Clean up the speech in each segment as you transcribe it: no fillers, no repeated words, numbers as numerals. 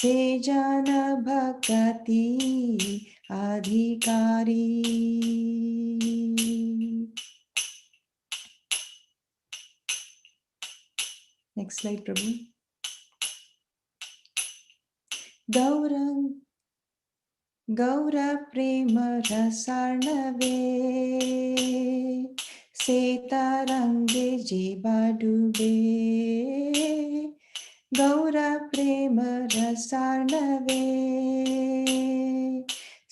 से जन भक्ति अधिकारी। Next slide, Prabhu. गौर प्रेम रसार्णवे से तरंगे जीवा डूबे। गौर प्रेम रसार्णवे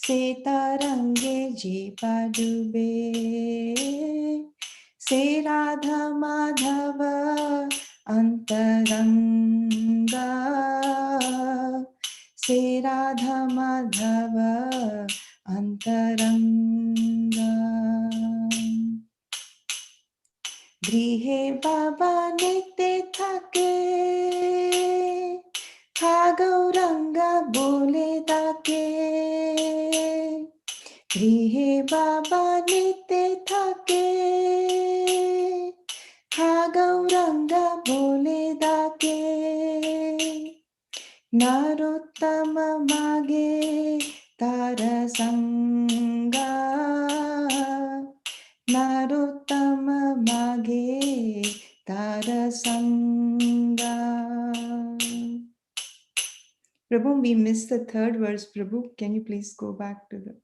से तरंगे जीवा डूबे। से राधा माधव अंतरंगा। से राधा माधव अंतरंगा। गृहे बाबा नित्य থাকে। हा गौरंगा बोले दाके। गृहे बाबा नित्य থাকে। हा गौरंगा बोले दाके। नरोत्तम मागे तार संगा। नरोत्तम मागे तार संगा. Prabhu, we missed the third verse. Prabhu, can you please go back to the...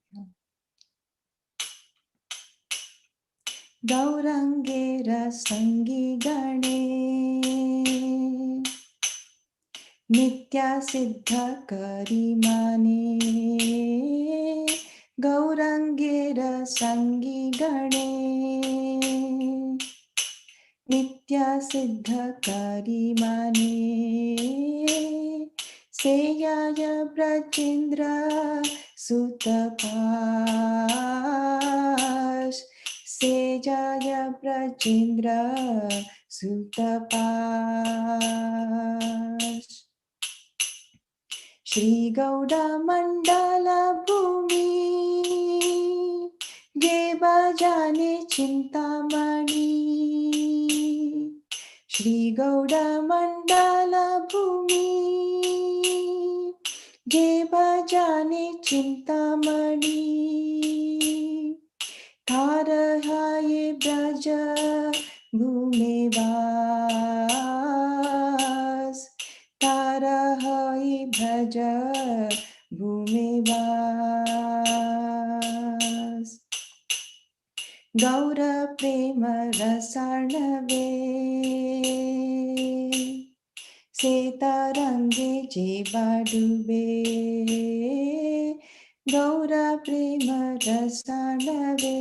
गौरंगेर संगी गणे नित्या सिद्ध करी माने. गौरंगेर संगी गणे नित्या सिद्ध करी माने. सेयाय ब्रजेंद्र सुतपाश. सेयाय ब्रजेंद्र सुतपाश. श्री गौड़ मंडल भूमि ये बजाने चिंतामणि. श्री गौड़ मंडल भूमि ये बजाने चिंतामणि. थार हाये ब्रज भूमिवास. तार हाये ब्रज भूमिवास. गौर प्रेम रसार्णवे से तरंगे जेवा डूबे. गौर प्रेम रसार्णवे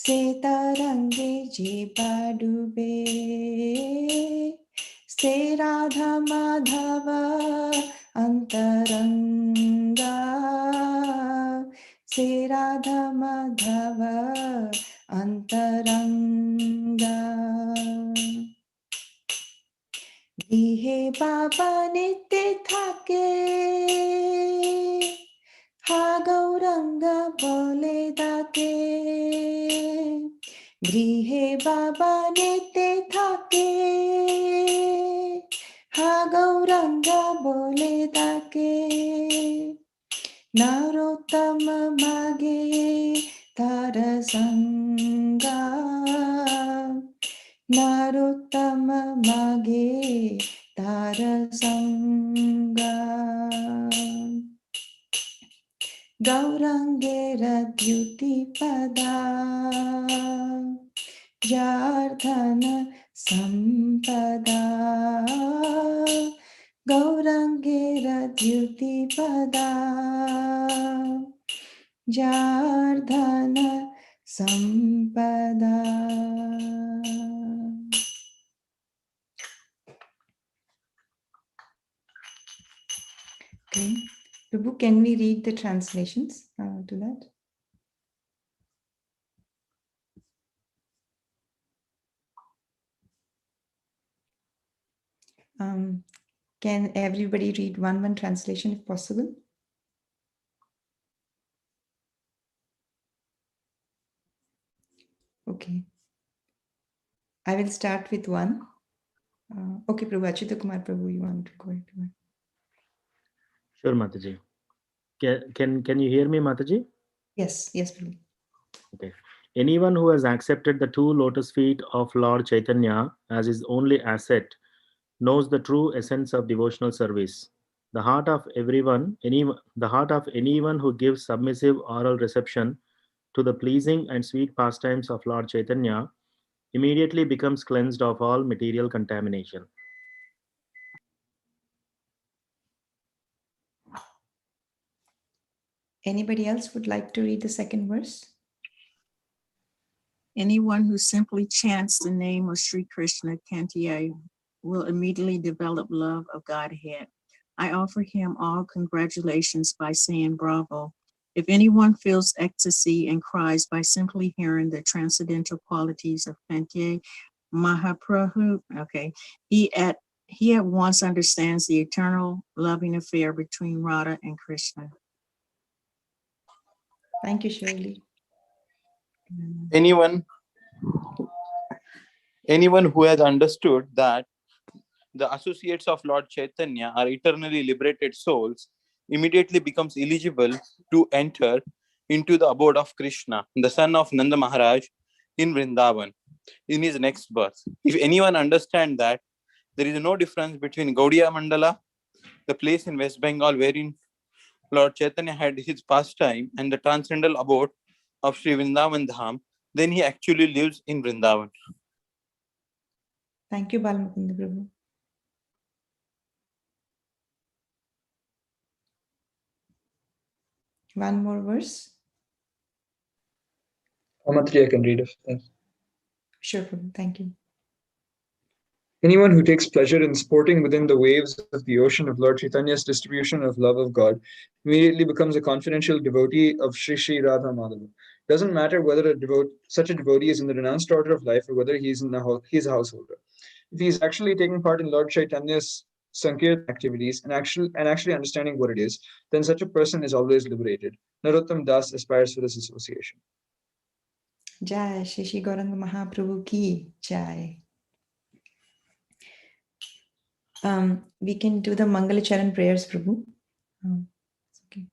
से तरंगे जेवा डूबे. से राधा माधव अंतरंगा. से राधा माधव अंतरंगा. गृहे बाबा नित्य থাকে. हा गौरंग बोले दाके. गृहे बाबा नित्य থাকে. हा गौरंग बोले दाके. नरोत्तम मागे तार संगा. नरोत्तम मागे तार संगा. गौरंगेर द्युति पदा यार्धन संपदा. गौरंगेर द्युति पदा यार्धन संपदा. Okay. Prabhu, can we read the translations to that? Can everybody read one translation if possible? Okay. I will start with one. Okay, Prabhu, Achyuta Kumar Prabhu, you want to go ahead? Sure, Mataji. Can you hear me, Mataji? Yes, Prabhu. Okay. Anyone who has accepted the two lotus feet of Lord Chaitanya as his only asset knows the true essence of devotional service. The heart of anyone who gives submissive oral reception to the pleasing and sweet pastimes of Lord Chaitanya immediately becomes cleansed of all material contamination. Anybody else would like to read the second verse? Anyone who simply chants the name of Sri Krishna Kantiya will immediately develop love of Godhead. I offer him all congratulations by saying bravo. If anyone feels ecstasy and cries by simply hearing the transcendental qualities of Kantiya Mahaprabhu, he at once understands the eternal loving affair between Radha and Krishna. Thank you, Shirley. Anyone who has understood that the associates of Lord Chaitanya are eternally liberated souls immediately becomes eligible to enter into the abode of Krishna, the son of Nanda Maharaj, in Vrindavan, in his next birth. If anyone understands that there is no difference between Gaudiya Mandala, the place in West Bengal wherein Lord Chaitanya had his pastime, and the transcendental abode of Sri Vrindavan Dham, then he actually lives in Vrindavan. Thank you, Balamukunda Prabhu. One more verse. Amatri, I can read it. Yes. Sure, Prabhu. Thank you. Anyone who takes pleasure in sporting within the waves of the ocean of Lord Chaitanya's distribution of love of God immediately becomes a confidential devotee of Shri Radha Madhava. Doesn't matter whether such a devotee is in the renounced order of life or whether he's a householder. If he's actually taking part in Lord Chaitanya's Sankirtan activities and actually understanding what it is, then such a person is always liberated. Narottam Das aspires for this association. Jai Shri Gauranga Mahaprabhu ki Jai. We can do the Mangala Charan prayers, Prabhu. Okay.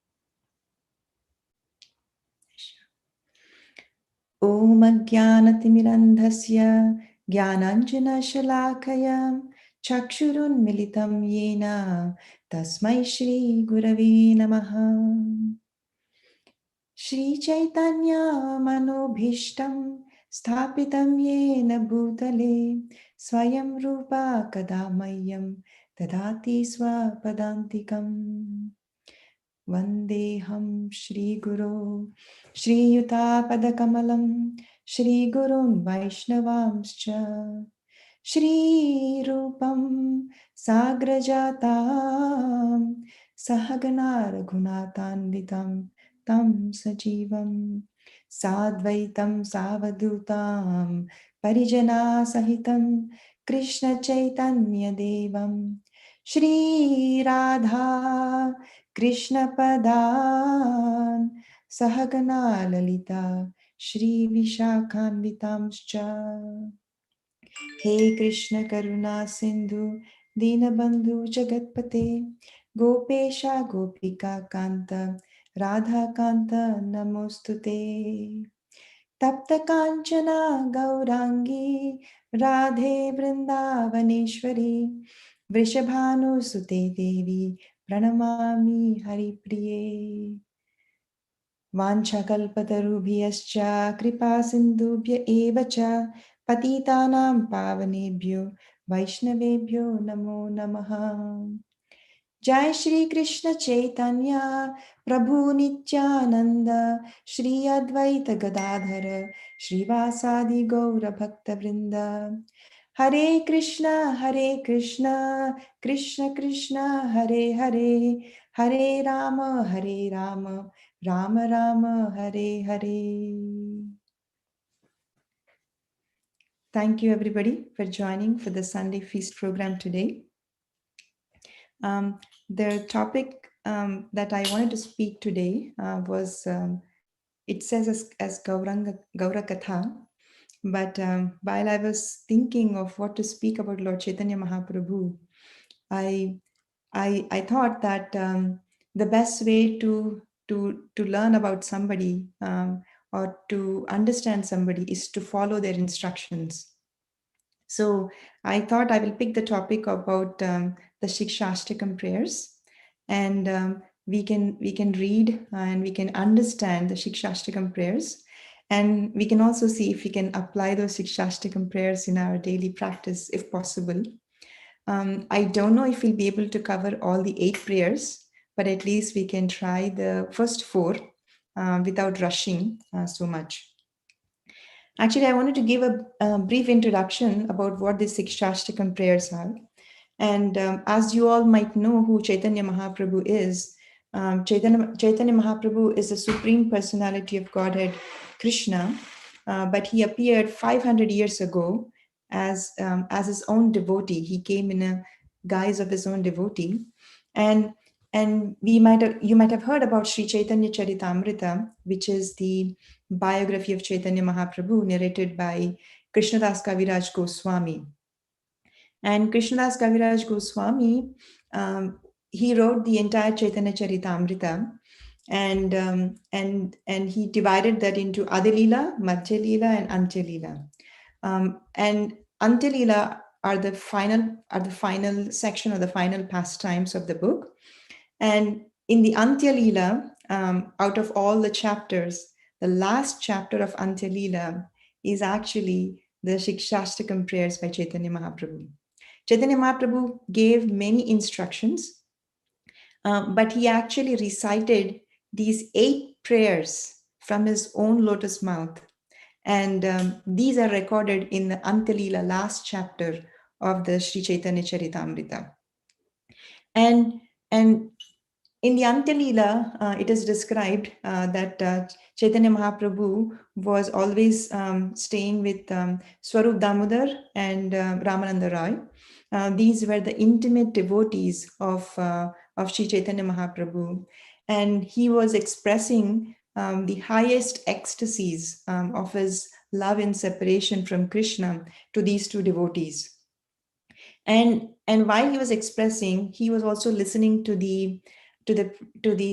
Om Ajnanatimirandhasya Jnananjana Shalakaya Chakshurun Militam Yena Tasmai Shri Gurave Namaha. Shri Chaitanya Manobhishtam Sthapitam Yena Bhutale Swayam Rupa Kadamayam Tadati Swapadantikam. Vandeham Shri Guru Shri Yuta Padakamalam Shri Gurun Vaishnavamscha Shri Rupam Sagrajatam Sahagana Raghunatanvitam Tam Sajivam Sadvaitam Savadutam Parijana Sahitam Krishna Chaitanya Devam Shri Radha Krishna Padan Sahagana Lalita Shri Vishakhanvitamscha. He Krishna Karuna Sindhu Dinabandhu Jagatpate Gopesha Gopika Kanta Radha Kanta Namostute. Tapta Kanchana Gaurangi Radhe Vrindavaneshwari Vrishabhanu Sute Devi Pranamami Haripriye. Vanchakalpatarubhyascha kripa sindhubhya eva cha patitanam pavanebhyo vaishnavebhyo namo namaha. Jai Shri Krishna Chaitanya Prabhu Nityananda Shri Advaita Gadadhara Shri Vasadi Gaura Bhakta Vrinda. Hare Krishna Krishna Krishna Hare Hare Hare Rama Rama Rama Hare Hare. Thank you everybody for joining for the Sunday Feast program today. The topic that I wanted to speak today was, it says as Gaura Katha, But while I was thinking of what to speak about Lord Chaitanya Mahaprabhu, I thought that the best way to learn about somebody or to understand somebody is to follow their instructions. So I thought I will pick the topic about the Shikṣāṣṭakam prayers, and we can read and we can understand the Shikṣāṣṭakam prayers, and we can also see if we can apply those Shikṣāṣṭakam prayers in our daily practice if possible. I don't know if we'll be able to cover all the 8 prayers, but at least we can try the first 4 without rushing so much. Actually, I wanted to give a brief introduction about what the Shikṣāṣṭakam prayers are. And as you all might know who Chaitanya Mahaprabhu is, Chaitanya Mahaprabhu is the Supreme Personality of Godhead, Krishna, but he appeared 500 years ago as his own devotee. He came in a guise of his own devotee. And you might have heard about Sri Chaitanya Charitamrita, which is the biography of Chaitanya Mahaprabhu narrated by Krishnadas Kaviraj Goswami. And Krishnadas Kaviraj Goswami, he wrote the entire Chaitanya Charitamrita, and he divided that into Adilila, Madhyalila, and Antyalila. And Antyalila are the final section or the final pastimes of the book. And in the Antyalila, out of all the chapters, the last chapter of Antyalila is actually the Shikshashtakam prayers by Chaitanya Mahaprabhu. Chaitanya Mahaprabhu gave many instructions, but he actually recited these 8 prayers from his own lotus mouth. And these are recorded in the Antyalila, last chapter of the Sri Chaitanya Charitamrita. And in the Antyalila, it is described that Chaitanya Mahaprabhu was always staying with Swarup Damodar and Ramananda Roy. These were the intimate devotees of Sri Chaitanya Mahaprabhu. And he was expressing the highest ecstasies of his love and separation from Krishna to these 2 devotees. And while he was expressing, he was also listening to the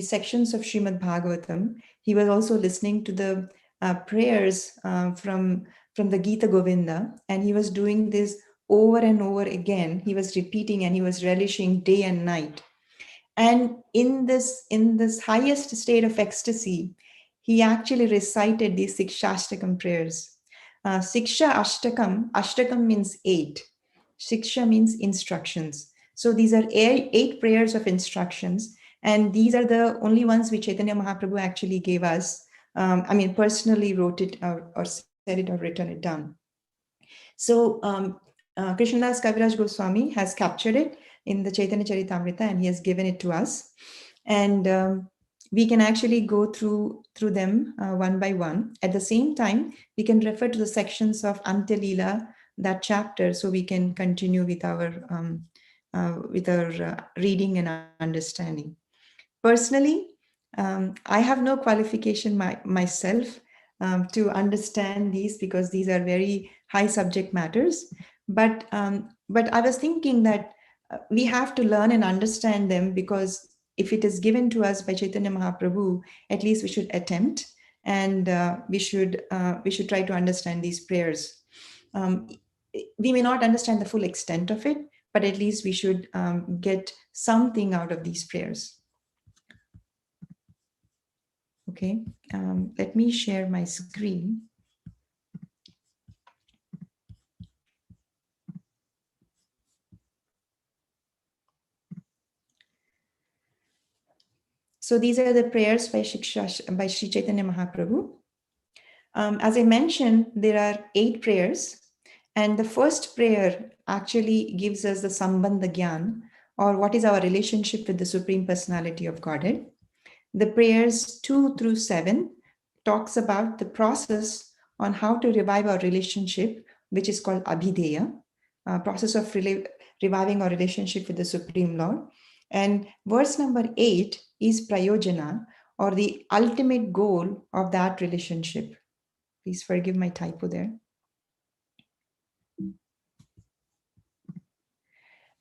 sections of Srimad Bhagavatam. He was also listening to the prayers from the Gita Govinda, and he was doing this over and over again. He was repeating and he was relishing day and night. And in this highest state of ecstasy, he actually recited these Shikṣāṣṭakam prayers. Śikṣāṣṭakam, Ashtakam means 8. Shiksha means instructions. So these are 8 prayers of instructions. And these are the only ones which Chaitanya Mahaprabhu actually gave us. Personally wrote it or said it or written it down. So Krishnadas Kaviraj Goswami has captured it in the Chaitanya Charitamrita and he has given it to us. And we can actually go through them one by one. At the same time, we can refer to the sections of Antyalila, that chapter, so we can continue with our reading and understanding. Personally, I have no qualification myself to understand these because these are very high subject matters. But I was thinking that we have to learn and understand them, because if it is given to us by Chaitanya Mahaprabhu, at least we should attempt, and we should try to understand these prayers. We may not understand the full extent of it, but at least we should get something out of these prayers. Okay, let me share my screen. So these are the prayers by Sri Chaitanya Mahaprabhu. As I mentioned, there are 8 prayers. And the first prayer actually gives us the Sambandha Gyan, or what is our relationship with the Supreme Personality of Godhead. The prayers 2 through 7 talks about the process on how to revive our relationship, which is called Abhideya, process of reviving our relationship with the Supreme Lord. And verse number 8 is Prayojana, or the ultimate goal of that relationship. Please forgive my typo there.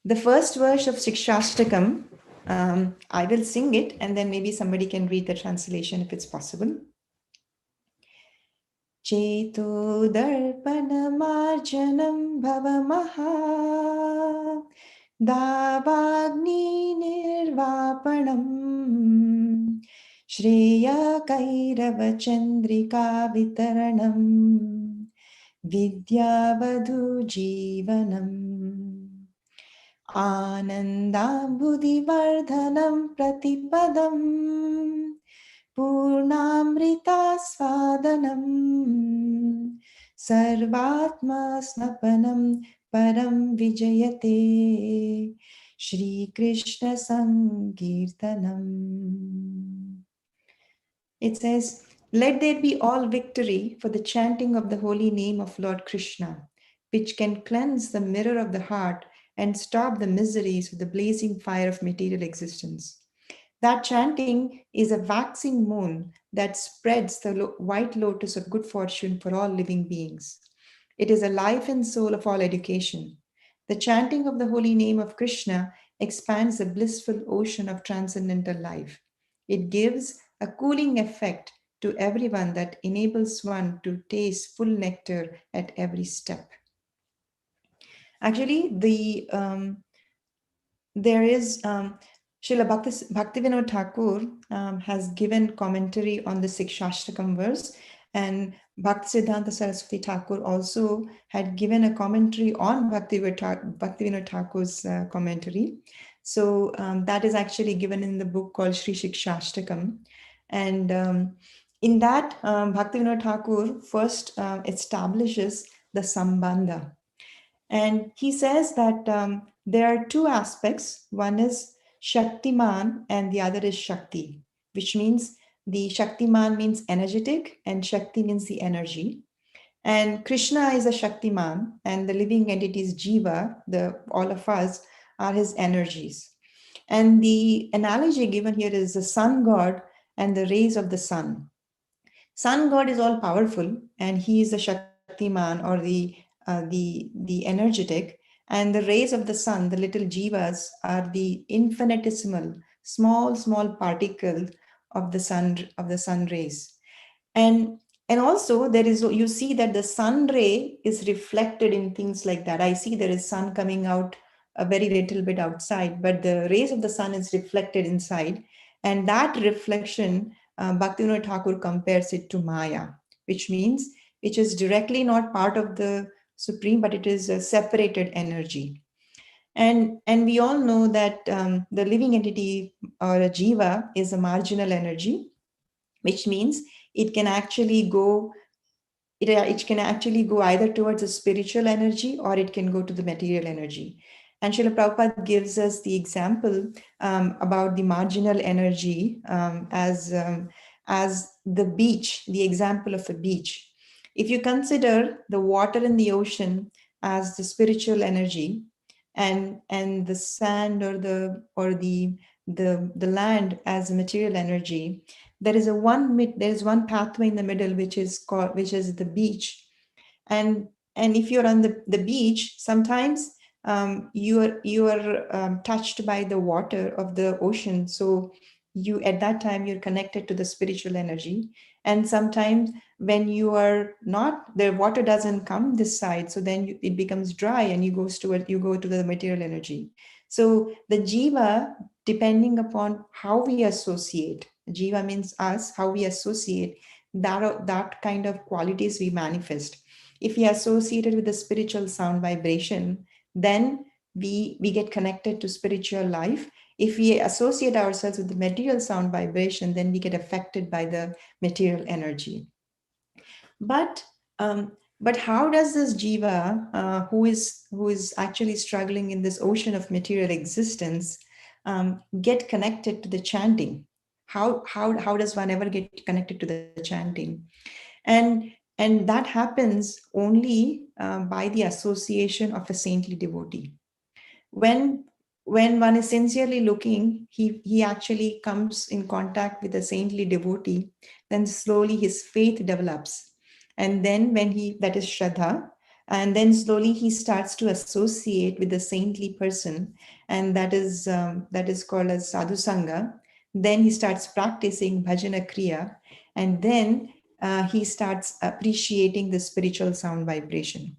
The first verse of Shikṣāṣṭakam, I will sing it and then maybe somebody can read the translation if it's possible. Cheto darpanamarjanam bhavamaha davagni nirvapanam shreya kairava chandrika vitaranam vidyavadhu jivanam anandambudivardhanam pratipadam Purnamrita svadanam sarvatma snapanam param vijayate Shri Krishna Sankirtanam. It says, let there be all victory for the chanting of the holy name of Lord Krishna, which can cleanse the mirror of the heart and stop the miseries of the blazing fire of material existence. That chanting is a waxing moon that spreads the white lotus of good fortune for all living beings. It is a life and soul of all education. The chanting of the holy name of Krishna expands the blissful ocean of transcendental life. It gives a cooling effect to everyone that enables one to taste full nectar at every step. Actually, there is Srila Bhaktivinoda Thakur has given commentary on the Śikṣāṣṭakam verse, and Bhaktisiddhanta Saraswati Thakur also had given a commentary on Bhaktivinoda Thakur's commentary. So that is actually given in the book called Sri Śikṣāṣṭakam. And in that, Bhaktivinoda Thakur first establishes the Sambandha. And he says that there are two aspects. One is Shaktiman and the other is Shakti, which means the Shaktiman means energetic and Shakti means the energy. And Krishna is a Shaktiman and the living entity is Jiva, all of us are his energies. And the analogy given here is the sun god and the rays of the sun. Sun god is all powerful and he is the Shaktiman or the energetic, and the rays of the sun, the little jivas, are the infinitesimal, small particle of the sun rays. And also there is, you see that the sun ray is reflected in things like that. I see there is sun coming out a very little bit outside, but the rays of the sun is reflected inside. And that reflection, Bhaktivinoda Thakur compares it to Maya, which means which is directly not part of the Supreme, but it is a separated energy. And we all know that the living entity or a jiva is a marginal energy, which means it can actually go either towards a spiritual energy or it can go to the material energy. And Srila Prabhupada gives us the example about the marginal energy as the beach, the example of a beach. If you consider the water in the ocean as the spiritual energy, and the sand or the land as a material energy, there is one pathway in the middle which is the beach. And if you're on the beach, sometimes you are touched by the water of the ocean, so you at that time you're connected to the spiritual energy. And sometimes when you are not, the water doesn't come this side, so then it becomes dry and you go to the material energy. So the jiva, depending upon how we associate, jiva means us, how we associate, that kind of qualities we manifest. If we are associated with the spiritual sound vibration, then we get connected to spiritual life. If we associate ourselves with the material sound vibration, then we get affected by the material energy. But how does this jiva, who is actually struggling in this ocean of material existence, get connected to the chanting? How does one ever get connected to the chanting? And that happens only by the association of a saintly devotee. When one is sincerely looking, he actually comes in contact with a saintly devotee, then slowly his faith develops. And then that is Shraddha, And then slowly he starts to associate with the saintly person, and that is called as sadhu sangha. Then he starts practicing bhajana kriya, and then he starts appreciating the spiritual sound vibration.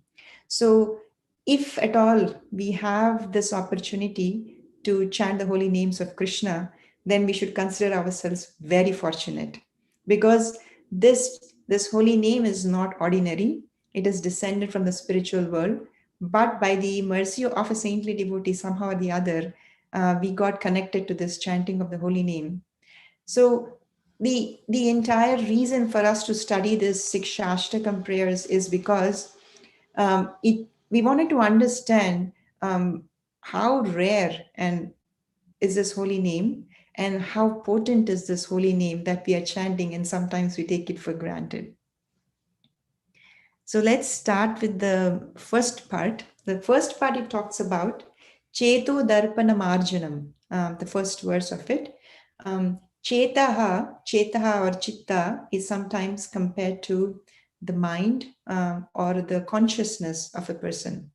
So if at all we have this opportunity to chant the holy names of Krishna, then we should consider ourselves very fortunate, because this holy name is not ordinary. It is descended from the spiritual world, but by the mercy of a saintly devotee, somehow or the other, we got connected to this chanting of the holy name. So the entire reason for us to study this Śikṣāṣṭakam prayers is because we wanted to understand how rare and is this holy name, and how potent is this holy name that we are chanting, and sometimes we take it for granted. So let's start with the first part. The first part, it talks about Cheto Darpana Marjanam, the first verse of it. Chetaha or chitta is sometimes compared to the mind or the consciousness of a person.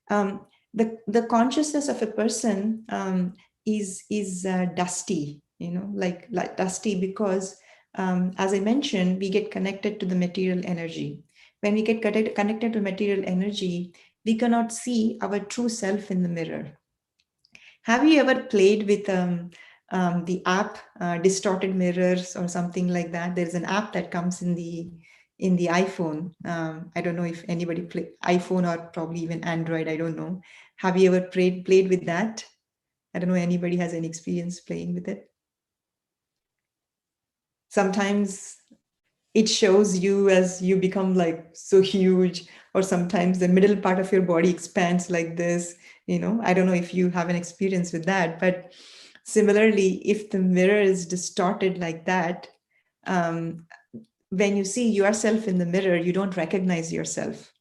The consciousness of a person is dusty, like dusty, because as I mentioned, we get connected to the material energy. When we get connected to material energy, we cannot see our true self in the mirror. Have you ever played with the app Distorted Mirrors or something like that? There's an app that comes in the iPhone. I don't know if anybody play iPhone or probably even Android. I don't know. Have you ever played with that? I don't know. Anybody has any experience playing with it? Sometimes it shows you as you become like so huge, or sometimes the middle part of your body expands like this. I don't know if you have an experience with that, but similarly, if the mirror is distorted like that, when you see yourself in the mirror, you don't recognize yourself.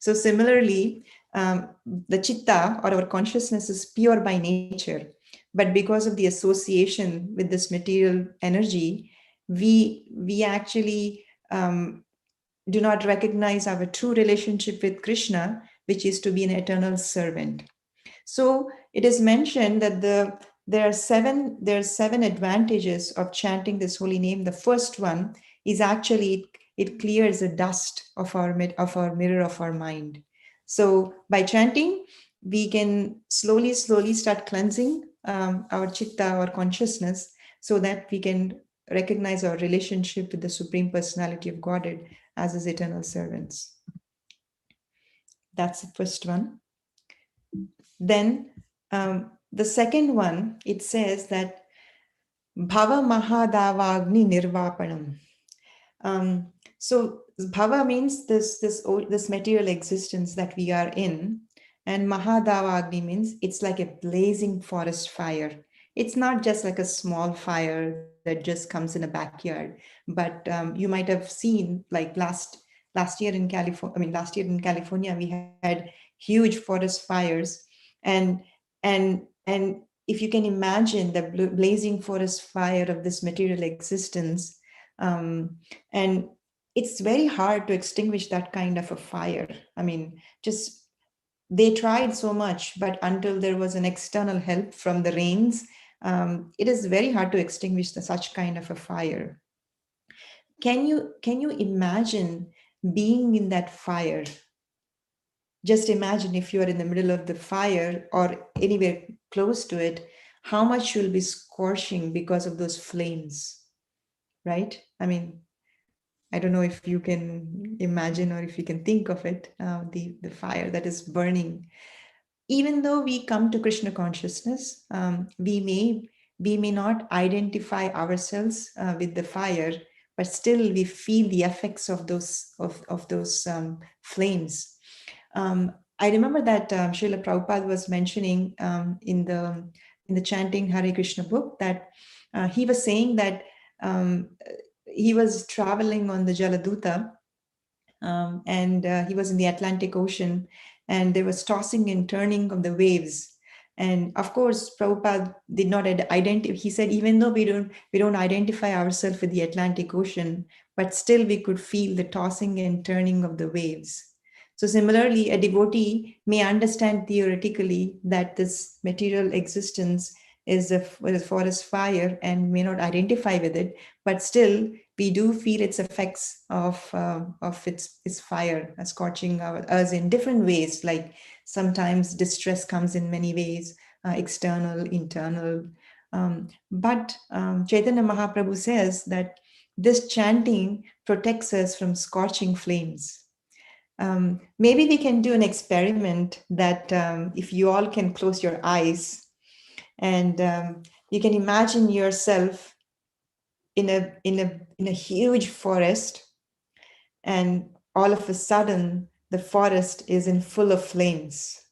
So similarly, the chitta or our consciousness is pure by nature, but because of the association with this material energy, we actually do not recognize our true relationship with Krishna, which is to be an eternal servant. So it is mentioned that there are seven advantages of chanting this holy name. The first one is actually it clears the dust of our mirror of our mind. So by chanting, we can slowly start cleansing our chitta or consciousness, so that we can recognize our relationship with the Supreme Personality of Godhead as His eternal servants. That's the first one. Then the second one, it says that Bhava Mahadavagni Nirvapanam. So Bhava means this material existence that we are in, and Mahadavagni means it's like a blazing forest fire. It's not just like a small fire that just comes in a backyard, but you might have seen like last year in California, we had huge forest fires, and if you can imagine the blazing forest fire of this material existence, and it's very hard to extinguish that kind of a fire. Just they tried so much, but until there was an external help from the rains, it is very hard to extinguish such kind of a fire. Can you imagine being in that fire? Just imagine if you are in the middle of the fire or anywhere close to it, how much you'll be scorching because of those flames, right? I don't know if you can imagine or if you can think of it, the fire that is burning. Even though we come to Krishna consciousness, we may not identify ourselves with the fire, but still we feel the effects of those flames. I remember that Srila Prabhupada was mentioning in the Chanting Hare Krishna book that he was saying that he was traveling on the Jaladuta, and he was in the Atlantic Ocean, and there was tossing and turning of the waves. And of course, Prabhupada did not identify. He said, even though we don't identify ourselves with the Atlantic Ocean, but still we could feel the tossing and turning of the waves. So similarly, a devotee may understand theoretically that this material existence is a forest fire and may not identify with it, but still we do feel its effects of its fire scorching us in different ways. Like sometimes distress comes in many ways, external, internal. But Chaitanya Mahaprabhu says that this chanting protects us from scorching flames. Maybe we can do an experiment that if you all can close your eyes and you can imagine yourself in a huge forest, and all of a sudden the forest is in full of flames,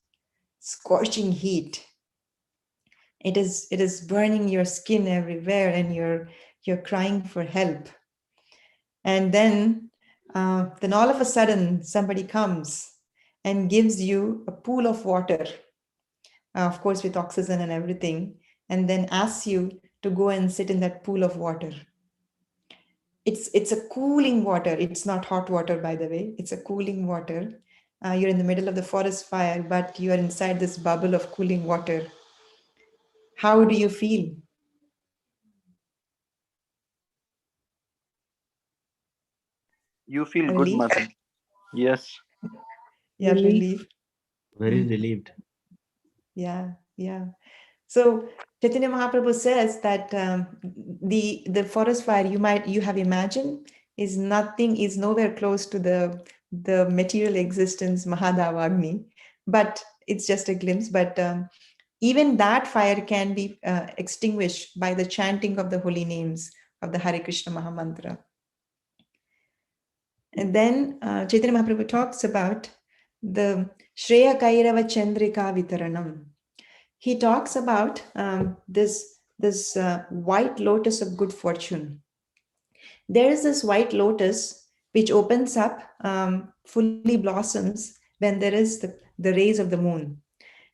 scorching heat. It is burning your skin everywhere, and you're crying for help. And then all of a sudden somebody comes and gives you a pool of water, of course with oxygen and everything, and then asks you to go and sit in that pool of water. It's a cooling water. It's not hot water, by the way. It's a cooling water. You're in the middle of the forest fire, but you are inside this bubble of cooling water. How do you feel? You feel good, Relief? Mother. Yes. Yeah, relief. Very relieved. Yeah. So Chaitanya Mahaprabhu says that the forest fire you have imagined is nowhere close to the material existence Mahadavagni, but it's just a glimpse. But even that fire can be extinguished by the chanting of the holy names of the Hare Krishna Mahamantra. And then Chaitanya Mahaprabhu talks about the Shreya Kairava Chandrika Vitaranam. He talks about this white lotus of good fortune. There is this white lotus which opens up, fully blossoms when there is the rays of the moon.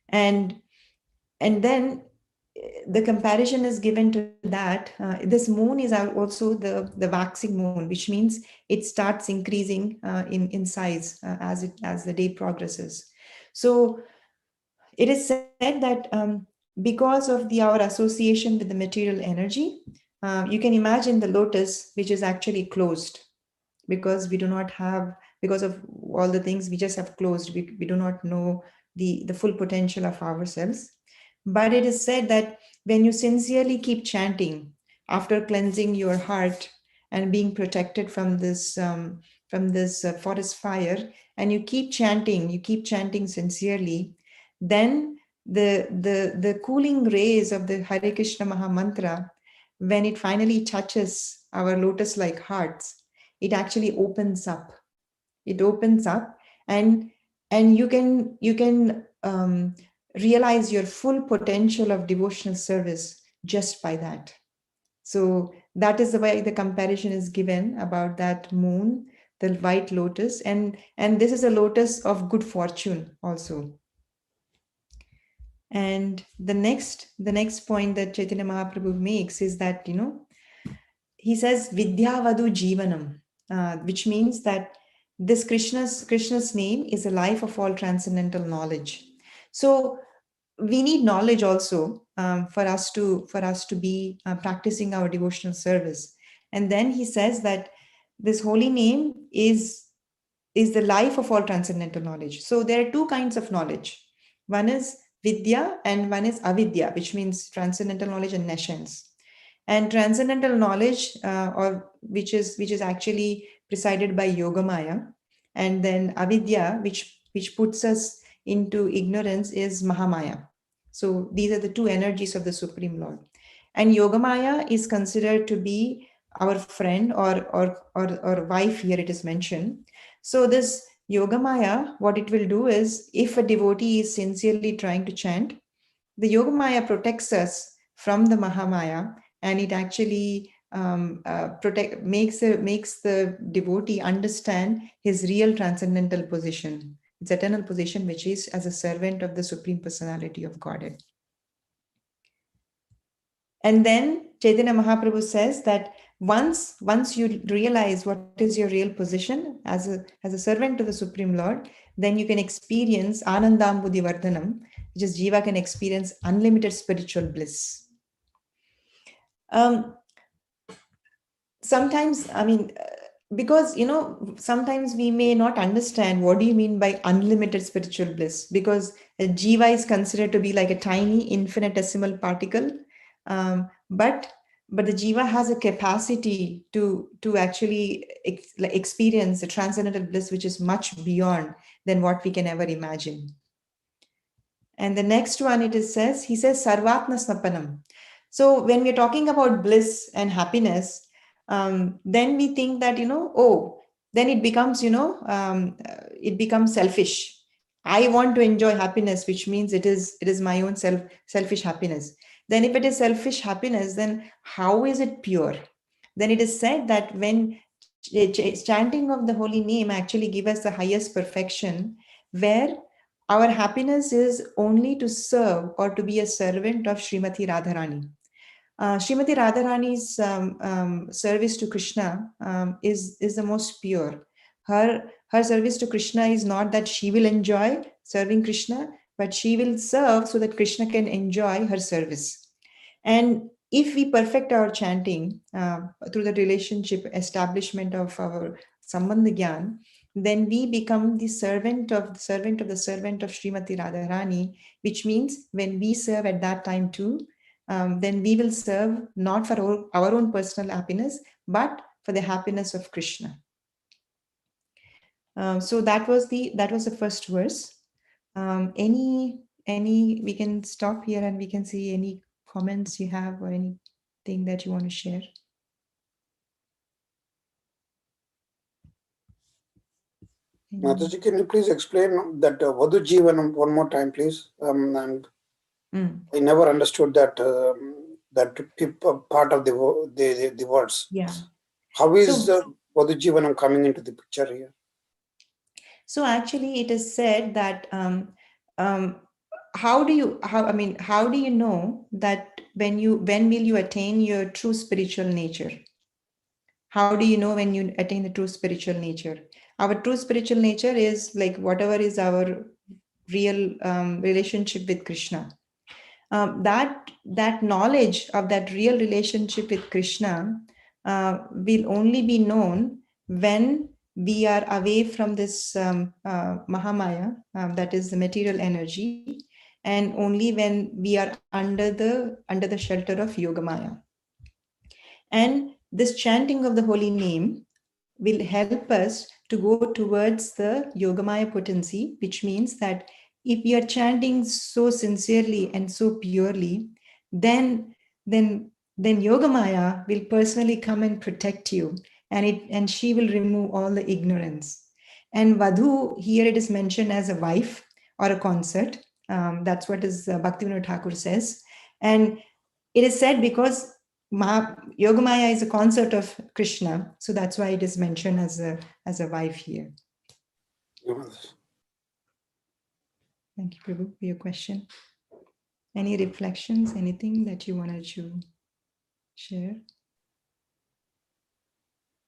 And then the comparison is given to that. This moon is also the waxing moon, which means it starts increasing in size as the day progresses. So it is said that because of our association with the material energy, you can imagine the lotus, which is actually closed, because because of all the things we just have closed. We do not know the full potential of ourselves. But it is said that when you sincerely keep chanting after cleansing your heart and being protected from this forest fire, and you keep chanting sincerely, then the cooling rays of the Hare Krishna Mahamantra, when it finally touches our lotus-like hearts, it actually opens up. It opens up, and you can realize your full potential of devotional service just by that. So that is the way the comparison is given about that moon, the white lotus, and this is a lotus of good fortune also. And the next point that Chaitanya Mahaprabhu makes is that, he says Vidyavadu Jivanam, which means that this Krishna's name is a life of all transcendental knowledge. So we need knowledge also for us to be practicing our devotional service. And then he says that this holy name is the life of all transcendental knowledge. So there are two kinds of knowledge. One is Vidya and one is Avidya, which means transcendental knowledge and nescience. And transcendental knowledge, or which is actually presided by Yogamaya, and then Avidya, which puts us into ignorance, is Mahamaya. So these are the two energies of the Supreme Lord. And Yogamaya is considered to be our friend or wife, here it is mentioned. So this Yogamaya, what it will do is, if a devotee is sincerely trying to chant, the Yogamaya protects us from the Mahamaya, and it actually makes the devotee understand his real transcendental position, its eternal position, which is as a servant of the Supreme Personality of Godhead. And then Chaitanya Mahaprabhu says that once you realize what is your real position as a servant to the Supreme Lord, then you can experience Anandam Buddhi Vardhanam, which is Jiva can experience unlimited spiritual bliss. Sometimes, because, sometimes we may not understand what do you mean by unlimited spiritual bliss, because a Jiva is considered to be like a tiny infinitesimal particle. But the Jiva has a capacity to actually experience the transcendental bliss, which is much beyond than what we can ever imagine. And the next one, he says Sarvatma Snapanam. So when we're talking about bliss and happiness, then we think that, then it becomes, it becomes selfish. I want to enjoy happiness, which means it is my own selfish happiness. Then if it is selfish happiness, then how is it pure? Then it is said that when chanting of the holy name actually gives us the highest perfection, where our happiness is only to serve or to be a servant of Srimati Radharani. Srimati Radharani's service to Krishna is the most pure. Her service to Krishna is not that she will enjoy serving Krishna, but she will serve so that Krishna can enjoy her service. And if we perfect our chanting through the relationship establishment of our Sambandha Gyan, then we become the servant of the servant of Srimati Radharani, which means when we serve at that time too, then we will serve not for our own personal happiness, but for the happiness of Krishna. So that was the first verse. Any we can stop here and we can see any comments you have or anything that you want to share. Mataji, can you please explain that Vadhu Jivanam one more time, please? And I never understood that part of the words. Yeah. How is Vadhu Jivanam coming into the picture here? So actually, it is said that how do you know that when will you attain your true spiritual nature? How do you know when you attain the true spiritual nature? Our true spiritual nature is like whatever is our real relationship with Krishna. That knowledge of that real relationship with Krishna will only be known when we are away from this Mahamaya, that is the material energy, and only when we are under the shelter of Yogamaya. And this chanting of the holy name will help us to go towards the Yogamaya potency, which means that if we are chanting so sincerely and so purely, then Yogamaya will personally come and protect you, and she will remove all the ignorance. And Vadhu, here it is mentioned as a wife or a consort. That's what Bhaktivinoda Thakur says. And it is said because Yogamaya is a consort of Krishna, so that's why it is mentioned as a wife here. Thank you, Prabhu, for your question. Any reflections, anything that you wanted to share?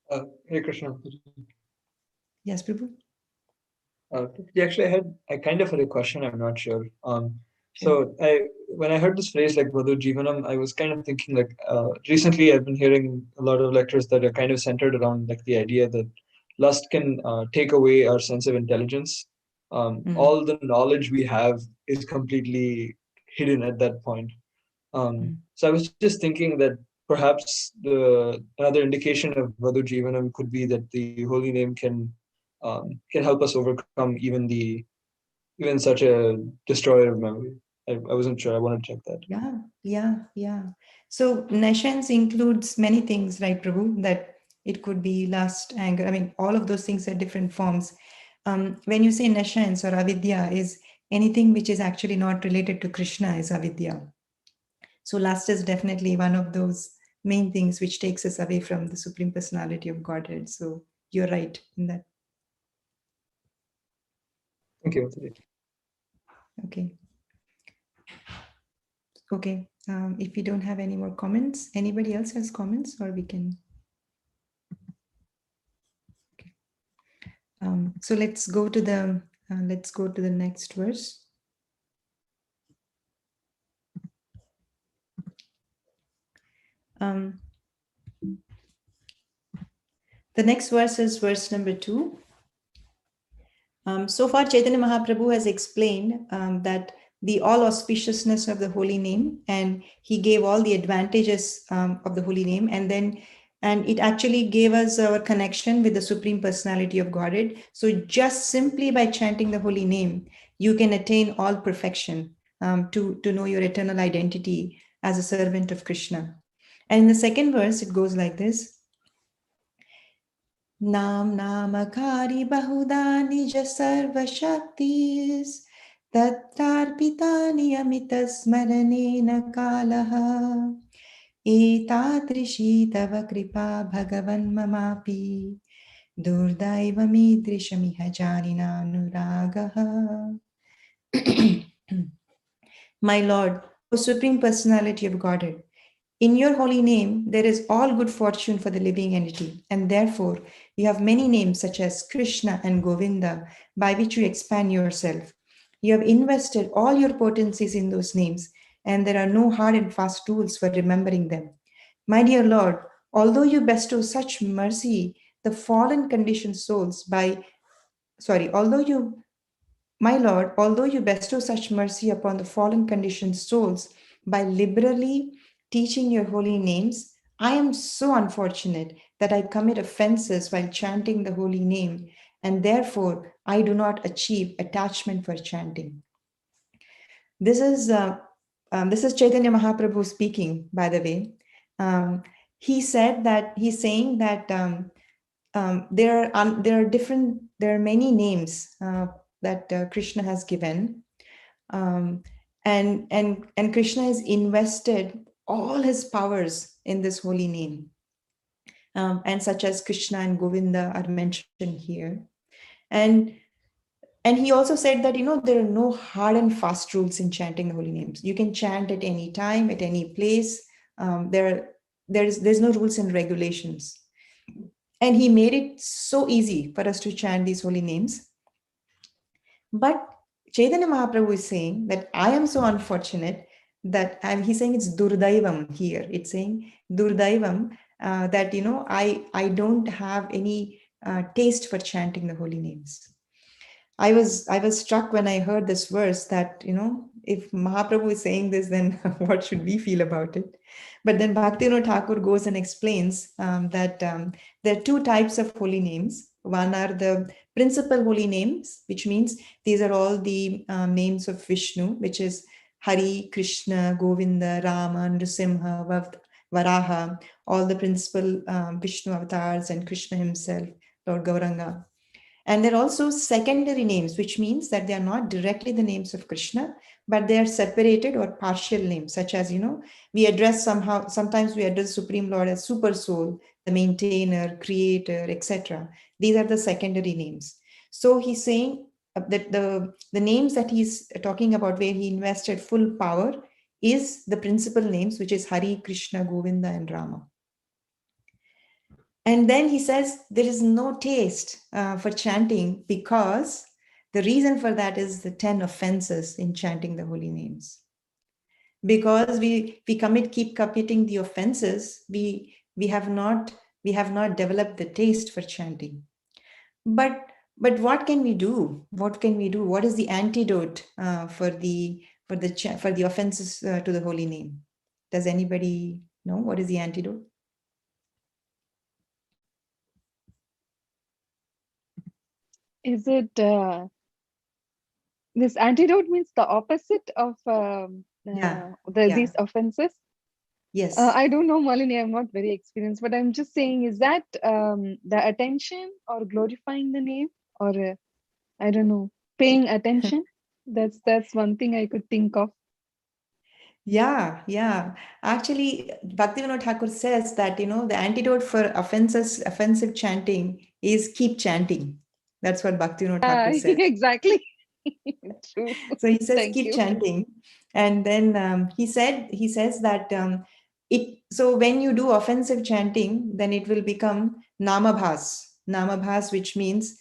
Hare Krishna. Yes, Prabhu. Actually, I kind of had a question. I'm not sure. So when I heard this phrase like Vadhu Jivanam, I was kind of thinking like recently I've been hearing a lot of lectures that are kind of centered around like the idea that lust can take away our sense of intelligence. All the knowledge we have is completely hidden at that point. So I was just thinking that perhaps another indication of Vadhu Jivanam could be that the holy name can help us overcome even such a destroyer of memory. I wasn't sure. I want to check that. Yeah. So nescience includes many things, right, Prabhu? That it could be lust, anger. I mean, all of those things are different forms. When you say nescience or avidya, is anything which is actually not related to Krishna is avidya. So lust is definitely one of those main things which takes us away from the Supreme Personality of Godhead. So you're right in that. Thank you. Okay. If we don't have any more comments, anybody else has comments, or we can So let's go to the next verse. The next verse is verse number 2. So far, Chaitanya Mahaprabhu has explained that the all auspiciousness of the holy name, and he gave all the advantages of the holy name, and it actually gave us our connection with the Supreme Personality of Godhead. So just simply by chanting the holy name, you can attain all perfection to know your eternal identity as a servant of Krishna. And in the second verse, it goes like this. Nam namakari bahuda nija sarva shaktis tatrarpitani amitas smaranena kalaha etadrishi tava kripa bhagavan mamapi durdaivamidrishamiha janina anuragaha. My Lord, O Supreme Personality of Godhead, in your holy name, there is all good fortune for the living entity, and therefore you have many names such as Krishna and Govinda by which you expand yourself. You have invested all your potencies in those names, and there are no hard and fast rules for remembering them. My dear Lord, although you bestow such mercy, the fallen conditioned souls my Lord, although you bestow such mercy upon the fallen conditioned souls by liberally teaching your holy names, I am so unfortunate that I commit offenses while chanting the holy name, and therefore I do not achieve attachment for chanting. This is Chaitanya Mahaprabhu speaking, by the way. He's saying that there are many names that Krishna has given, and Krishna has invested all his powers in this holy name, and such as Krishna and Govinda are mentioned here, and he also said that there are no hard and fast rules in chanting the holy names. You can chant at any time, at any place. There's no rules and regulations. And he made it so easy for us to chant these holy names. But Chaitanya Mahaprabhu is saying that I am so unfortunate that he's saying it's Durdaivam here. It's saying Durdaivam that, I don't have any taste for chanting the holy names. I was struck when I heard this verse that, if Mahaprabhu is saying this, then what should we feel about it? But then Bhaktivinoda Thakur goes and explains that there are two types of holy names. One are the principal holy names, which means these are all the names of Vishnu, which is Hari, Krishna, Govinda, Rama, Nrsimha, Varaha, all the principal Vishnu avatars, and Krishna himself, Lord Gauranga. And they're also secondary names, which means that they are not directly the names of Krishna, but they are separated or partial names, such as, sometimes we address Supreme Lord as Super Soul, the maintainer, creator, etc. These are the secondary names. So he's saying that the names that he's talking about where he invested full power is the principal names, which is Hari, Krishna, Govinda, and Rama. And then he says there is no taste for chanting because the reason for that is the 10 offenses in chanting the holy names. Because we keep committing the offenses, we have not developed the taste for chanting. But what can we do? What can we do? What is the antidote for the offenses to the holy name? Does anybody know what is the antidote? Is it this antidote means the opposite of these offenses? Yes. I don't know, Malini, I'm not very experienced, but I'm just saying, is that the attention or glorifying the name, or I don't know, paying attention? That's one thing I could think of. Yeah. Actually, Bhaktivinoda Thakur says that, the antidote for offensive chanting is keep chanting. That's what Bhaktivinoda Thakur says. Exactly. True. So he says, Thank keep you. chanting. And then he says that so when you do offensive chanting, then it will become namabhas, which means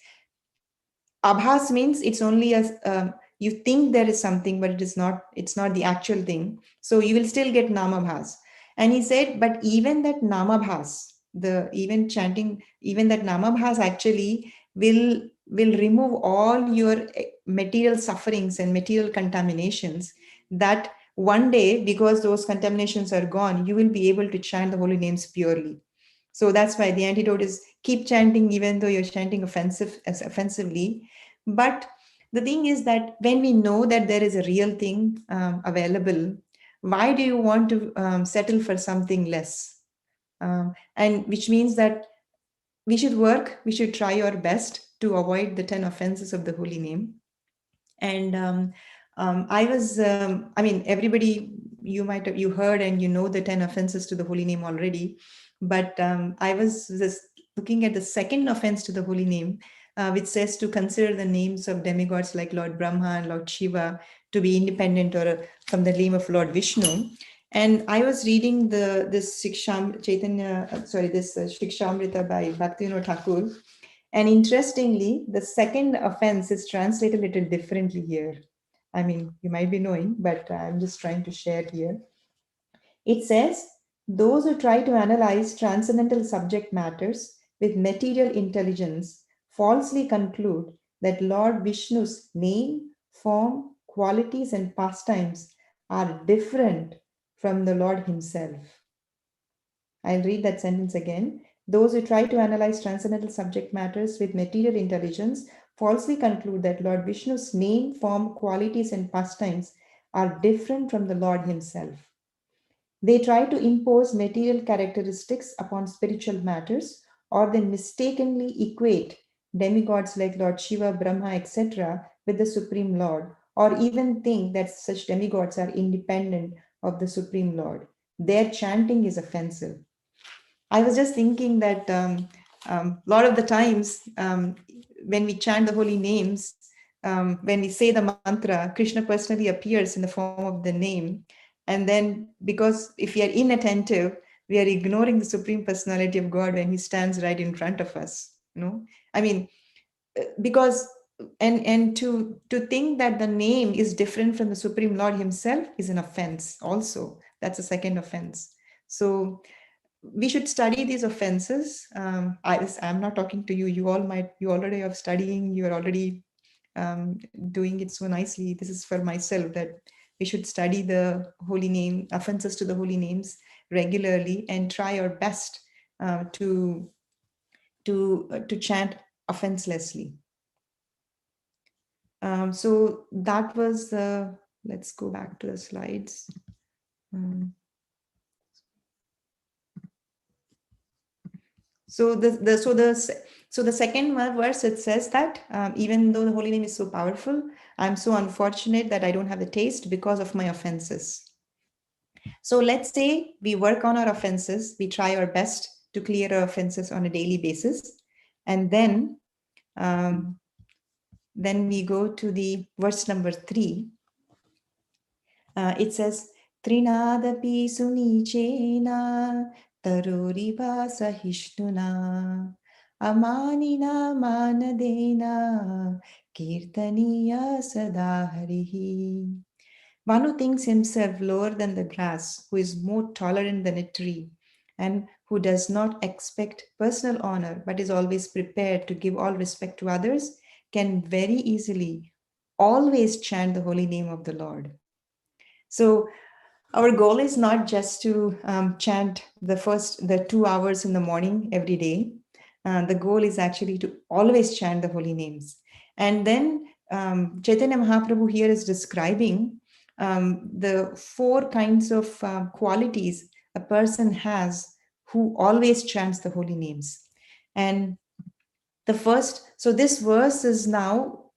Abhas means it's only as you think there is something, but it's not the actual thing. So you will still get namabhas. And he said, but even that namabhas, even chanting, even that namabhas actually will remove all your material sufferings and material contaminations, that one day, because those contaminations are gone, you will be able to chant the holy names purely. So that's why the antidote is keep chanting, even though you're chanting offensively. But the thing is that when we know that there is a real thing available, why do you want to settle for something less? And which means that we should try our best to avoid the 10 offenses of the holy name. And everybody, you heard and you know the 10 offenses to the holy name already. But I was just looking at the second offense to the holy name, which says to consider the names of demigods like Lord Brahma and Lord Shiva to be independent or from the name of Lord Vishnu. And I was reading this Shikshamrita by Bhaktivinoda Thakur. And interestingly, the second offense is translated a little differently here. I mean, you might be knowing, but I'm just trying to share here. It says, those who try to analyze transcendental subject matters with material intelligence falsely conclude that Lord Vishnu's name, form, qualities, and pastimes are different from the Lord himself. I'll read that sentence again. Those who try to analyze transcendental subject matters with material intelligence falsely conclude that Lord Vishnu's name, form, qualities, and pastimes are different from the Lord himself. They try to impose material characteristics upon spiritual matters, or they mistakenly equate demigods like Lord Shiva, Brahma, etc. with the Supreme Lord, or even think that such demigods are independent of the Supreme Lord. Their chanting is offensive. I was just thinking that a lot of the times when we chant the holy names, when we say the mantra, Krishna personally appears in the form of the name. And then because if we are inattentive, we are ignoring the Supreme Personality of God when he stands right in front of us. I mean, because and to think that the name is different from the Supreme Lord himself is an offense also. That's a second offense. So we should study these offenses. I'm not talking to you. You already are studying. You are already doing it so nicely. This is for myself, that we should study the holy name, offenses to the holy names regularly, and try our best to chant offenselessly. So that was let's go back to the slides. So the second verse, it says that even though the holy name is so powerful, I'm so unfortunate that I don't have the taste because of my offenses. So let's say we work on our offenses, we try our best to clear our offenses on a daily basis, and then we go to the verse number 3. It says, Trinadapi sunichena taroriva sahishnuna amanina manadena kirtaniya sadaharihi. One who thinks himself lower than the grass, who is more tolerant than a tree, and who does not expect personal honor but is always prepared to give all respect to others, can very easily always chant the holy name of the Lord. So our goal is not just to chant the 2 hours in the morning every day. The goal is actually to always chant the holy names. And then Chaitanya Mahaprabhu here is describing the 4 kinds of qualities a person has who always chants the holy names. And the first, so this verse is now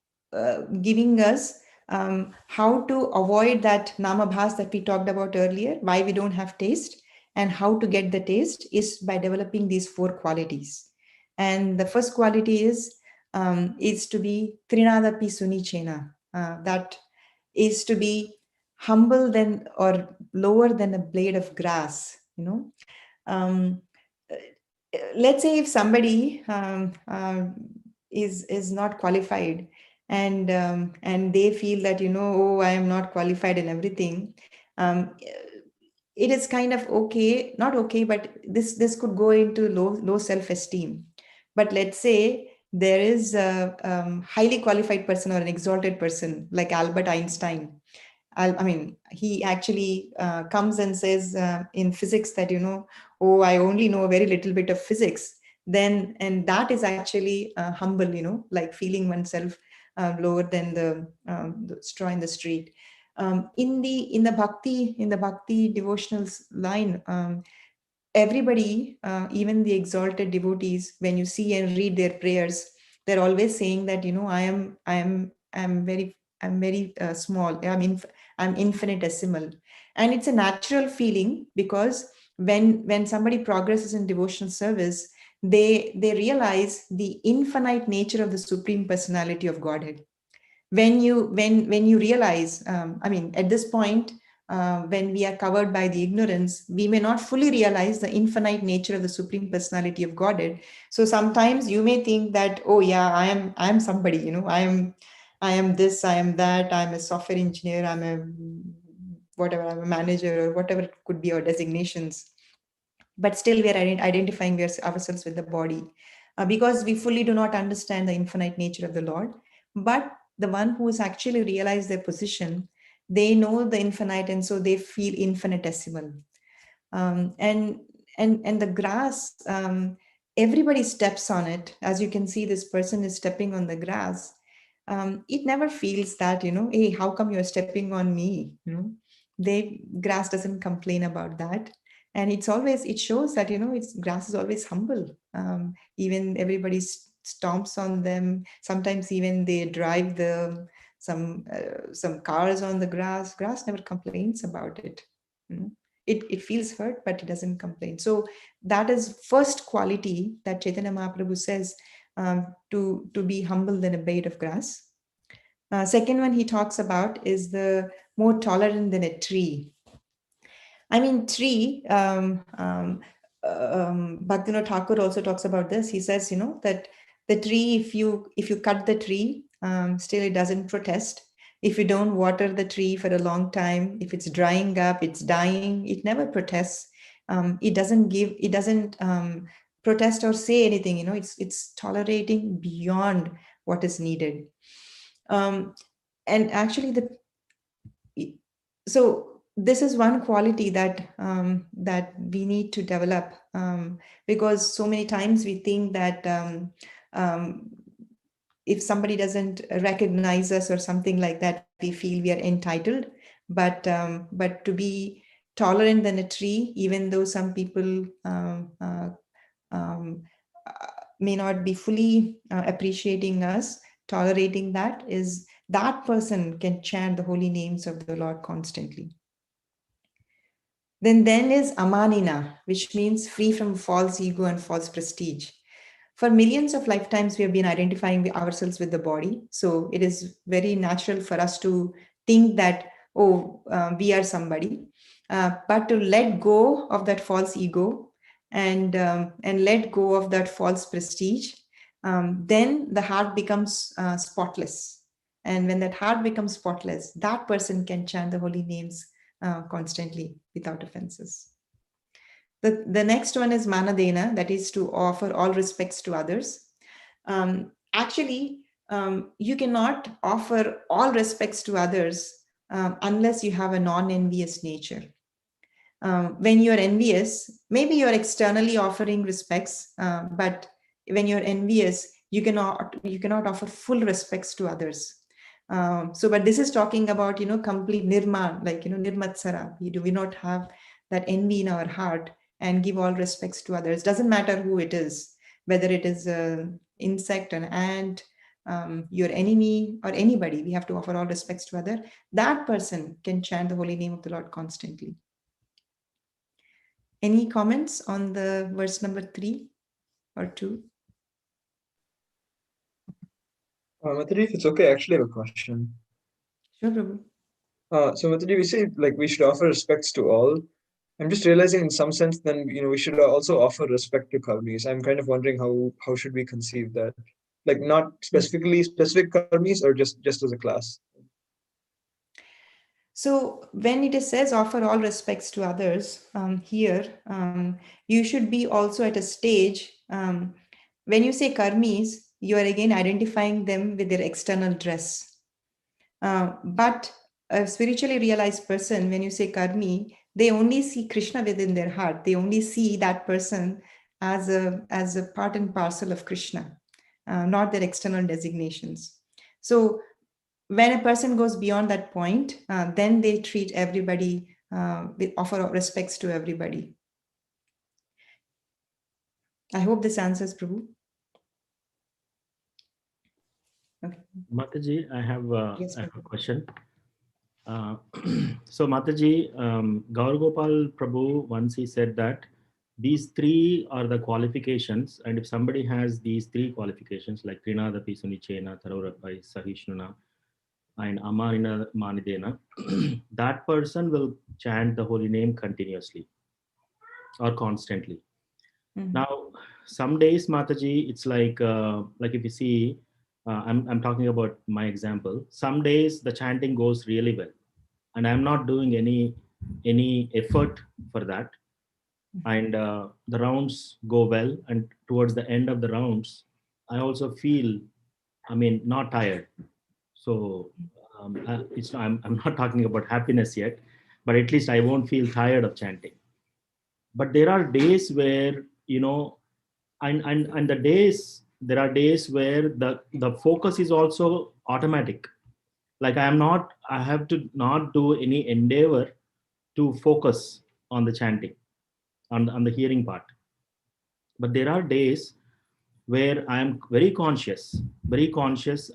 giving us how to avoid that namabhas that we talked about earlier, why we don't have taste, and how to get the taste is by developing these 4 qualities. And the first quality is to be trinadapi sunichena, that is to be humble than or lower than a blade of grass. Let's say if somebody is not qualified, and they feel that, oh, I am not qualified in everything. It is kind of okay, not okay, but this could go into low self-esteem. But let's say there is a highly qualified person or an exalted person like Albert Einstein. I mean, he actually comes and says in physics that, oh, I only know a very little bit of physics. Then, and that is actually humble, like feeling oneself lower than the straw in the street. In the bhakti devotional line, everybody, even the exalted devotees, when you see and read their prayers, they're always saying that, I'm very small. I'm infinitesimal, and it's a natural feeling, because when somebody progresses in devotional service, they realize the infinite nature of the Supreme Personality of Godhead. When you realize, at this point, when we are covered by the ignorance, we may not fully realize the infinite nature of the Supreme Personality of Godhead. So sometimes you may think that, oh yeah, I am somebody, I am this, I am that, I'm a software engineer, I'm a whatever, I'm a manager, or whatever it could be our designations. But still we are identifying ourselves with the body, because we fully do not understand the infinite nature of the Lord. But the one who has actually realized their position, they know the infinite, and so they feel infinitesimal. And the grass, everybody steps on it. As you can see, this person is stepping on the grass. It never feels that, hey, how come you're stepping on me? Grass doesn't complain about that. And it shows that, grass is always humble. Even everybody stomps on them. Sometimes even they drive some cars on the grass. Grass never complains about it. It feels hurt, but it doesn't complain. So that is first quality that Chaitanya Mahaprabhu says, to be humble than a blade of grass. Second one he talks about is the more tolerant than a tree. Tree, Bhaktivinoda Thakur also talks about this. He says, that the tree, if you cut the tree, still it doesn't protest. If you don't water the tree for a long time, if it's drying up, it's dying, it never protests. It doesn't protest or say anything. It's tolerating beyond what is needed. And actually, so this is one quality that that we need to develop, because so many times we think that if somebody doesn't recognize us or something like that, we feel we are entitled. But to be tolerant than a tree, even though some people may not be fully appreciating us, tolerating that person can chant the holy names of the Lord constantly. Then is Amanina, which means free from false ego and false prestige. For millions of lifetimes, we have been identifying ourselves with the body. So it is very natural for us to think that, we are somebody. But to let go of that false ego and let go of that false prestige, then the heart becomes spotless. And when that heart becomes spotless, that person can chant the holy names constantly without offenses. The next one is Manadena, that is to offer all respects to others. Actually, you cannot offer all respects to others unless you have a non-envious nature. When you're envious, maybe you're externally offering respects, but when you're envious, you cannot offer full respects to others. But this is talking about, complete nirma, like, nirmatsara. We do not have that envy in our heart and give all respects to others. Doesn't matter who it is, whether it is an insect, an ant, your enemy, or anybody. We have to offer all respects to other. That person can chant the holy name of the Lord constantly. Any comments on the verse number 3 or 2? Matri, if it's okay, I actually have a question. Sure, Prabhu. So Matri, we say like we should offer respects to all. I'm just realizing in some sense then, we should also offer respect to Kaunis. I'm kind of wondering how should we conceive that? Like not specifically specific karmis, or just as a class? So when it says offer all respects to others, here, you should be also at a stage, when you say karmis, you are again identifying them with their external dress. But a spiritually realized person, when you say karmi, they only see Krishna within their heart. They only see that person as a part and parcel of Krishna, not their external designations. So when a person goes beyond that point, then they treat everybody, with offer respects to everybody. I hope this answers, Prabhu. Okay. Mataji, I have Yes, a Prabhu. question. So Mataji, Gaur Gopal Prabhu, once he said that these three are the qualifications, and if somebody has these three qualifications like Trinadapi Sunichena, Tharorapai Sahishnuna, and Amarina Manidena, that person will chant the holy name continuously or constantly. Mhm. Now, some days, Mataji, it's like if you see, I'm talking about my example. Some days the chanting goes really well, and I'm not doing any effort for that, and the rounds go well, and towards the end of the rounds, I also feel, I mean, not tired. So I'm not talking about happiness yet, but at least I won't feel tired of chanting. But there are days where, and the days, there are days where the focus is also automatic. Like I have to not do any endeavor to focus on the chanting, on the hearing part. But there are days where I am very conscious,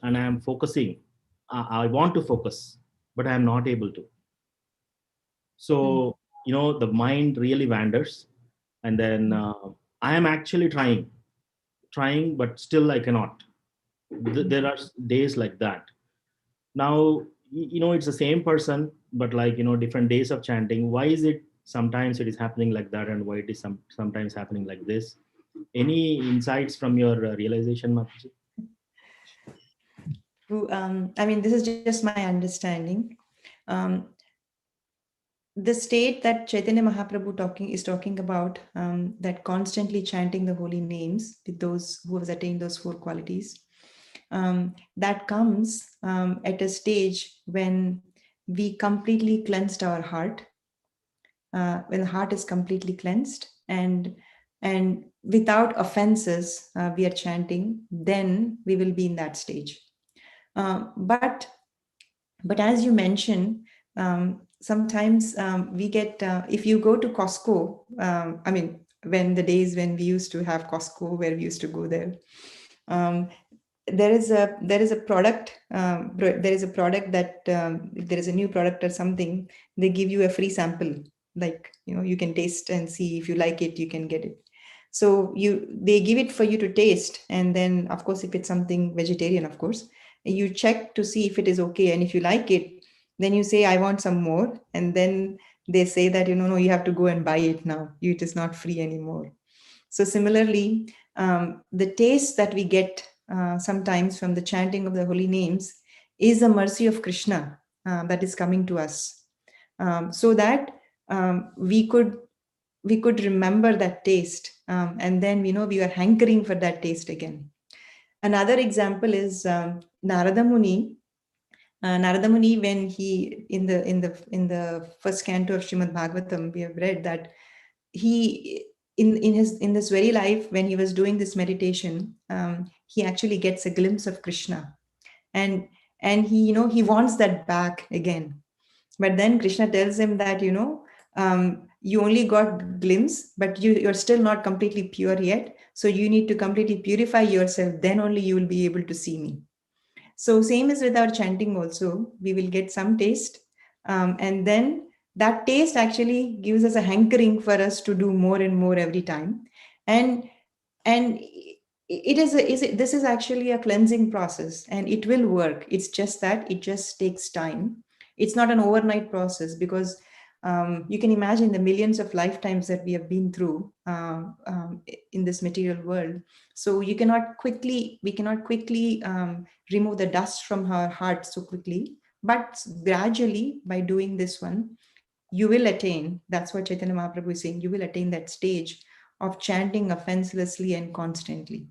and I am focusing. I want to focus, but I am not able to. So, the mind really wanders, and then I am actually trying, but still I cannot. There are days like that. Now, it's the same person, but like, different days of chanting. Why is it sometimes it is happening like that, and why it is sometimes happening like this? Any insights from your realization, Mataji? I mean, this is just my understanding. Um, the state that Chaitanya Mahaprabhu is talking about, that constantly chanting the holy names with those who have attained those four qualities, that comes at a stage when we completely cleansed our heart, when the heart is completely cleansed, and without offenses, we are chanting, then we will be in that stage. But as you mentioned, sometimes we get, if you go to Costco, I mean, when the days when we used to have Costco, where we used to go there, there is a product, that if there is a new product or something, they give you a free sample. Like, you can taste and see if you like it, you can get it. So they give it for you to taste, and then of course, if it's something vegetarian, of course, you check to see if it is okay, and if you like it, then you say, I want some more, and then they say that, no, you have to go and buy it now. It is not free anymore. So similarly, the taste that we get sometimes from the chanting of the holy names is the mercy of Krishna that is coming to us, so that we could remember that taste, and then we are hankering for that taste again. Another example is Narada Muni. Narada Muni, when he in the first canto of Srimad Bhagavatam, we have read that he in this very life, when he was doing this meditation, he actually gets a glimpse of Krishna, and he wants that back again. But then Krishna tells him that you only got glimpse, but you're still not completely pure yet, so you need to completely purify yourself, then only you will be able to see me. So same is with our chanting also. We will get some taste, and then that taste actually gives us a hankering for us to do more and more every time. And this is actually a cleansing process, and it will work. It's just that it just takes time. It's not an overnight process, because You can imagine the millions of lifetimes that we have been through in this material world. So we cannot quickly remove the dust from our heart so quickly, but gradually by doing this one, you will attain, that's what Chaitanya Mahaprabhu is saying, you will attain that stage of chanting offenselessly and constantly.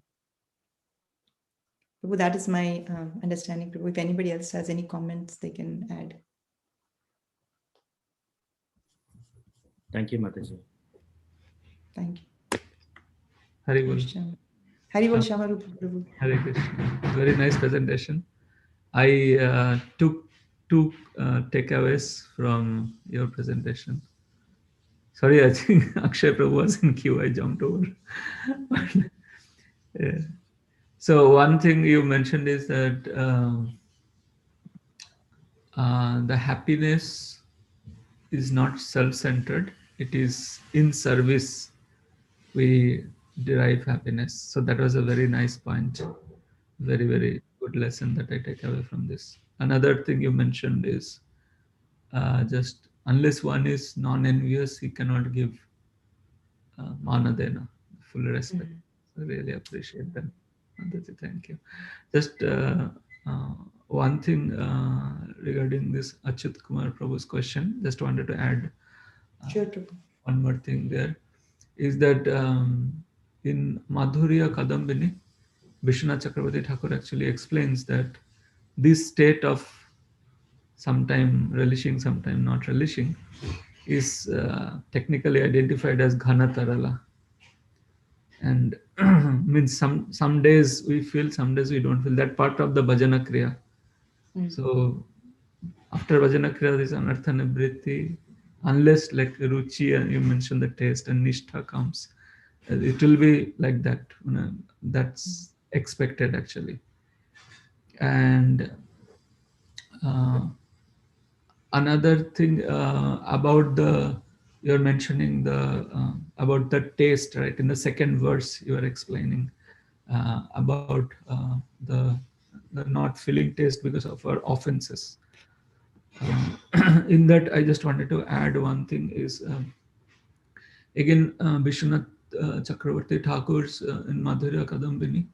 Prabhu, that is my understanding. Prabhu, if anybody else has any comments, they can add. Thank you, Mataji. Thank you. Haribol. Haribol Shamarupa Prabhu. Hare Krishna. Very nice presentation. I took two takeaways from your presentation. Sorry, I think Akshay Prabhu was in queue. I jumped over. Yeah. So one thing you mentioned is that the happiness is not self-centered. It is in service we derive happiness. So that was a very nice point. Very, very good lesson that I take away from this. Another thing you mentioned is just unless one is non-envious, he cannot give manadena, full respect. I really appreciate that. Mataji, thank you. Just one thing regarding this Achyut Kumar Prabhu's question, just wanted to add Sure, one more thing there, is that in Madhurya Kadambini, Vishwanath Chakravarti Thakur actually explains that this state of sometime relishing, sometime not relishing is technically identified as Ghana Tarala. And means some days we feel, some days we don't feel. That part of the bhajana kriya. So after bhajana kriya, this anartha nibritti, unless like ruchi and you mentioned the taste and nishtha comes, it will be like that. You know, that's expected actually. And another thing about the, you're mentioning the about the taste, right? In the second verse, you are explaining about the not feeling taste because of our offenses. In that, I just wanted to add one thing is again Vishwanath Chakravarti Thakur's in Madhurya Kadambini.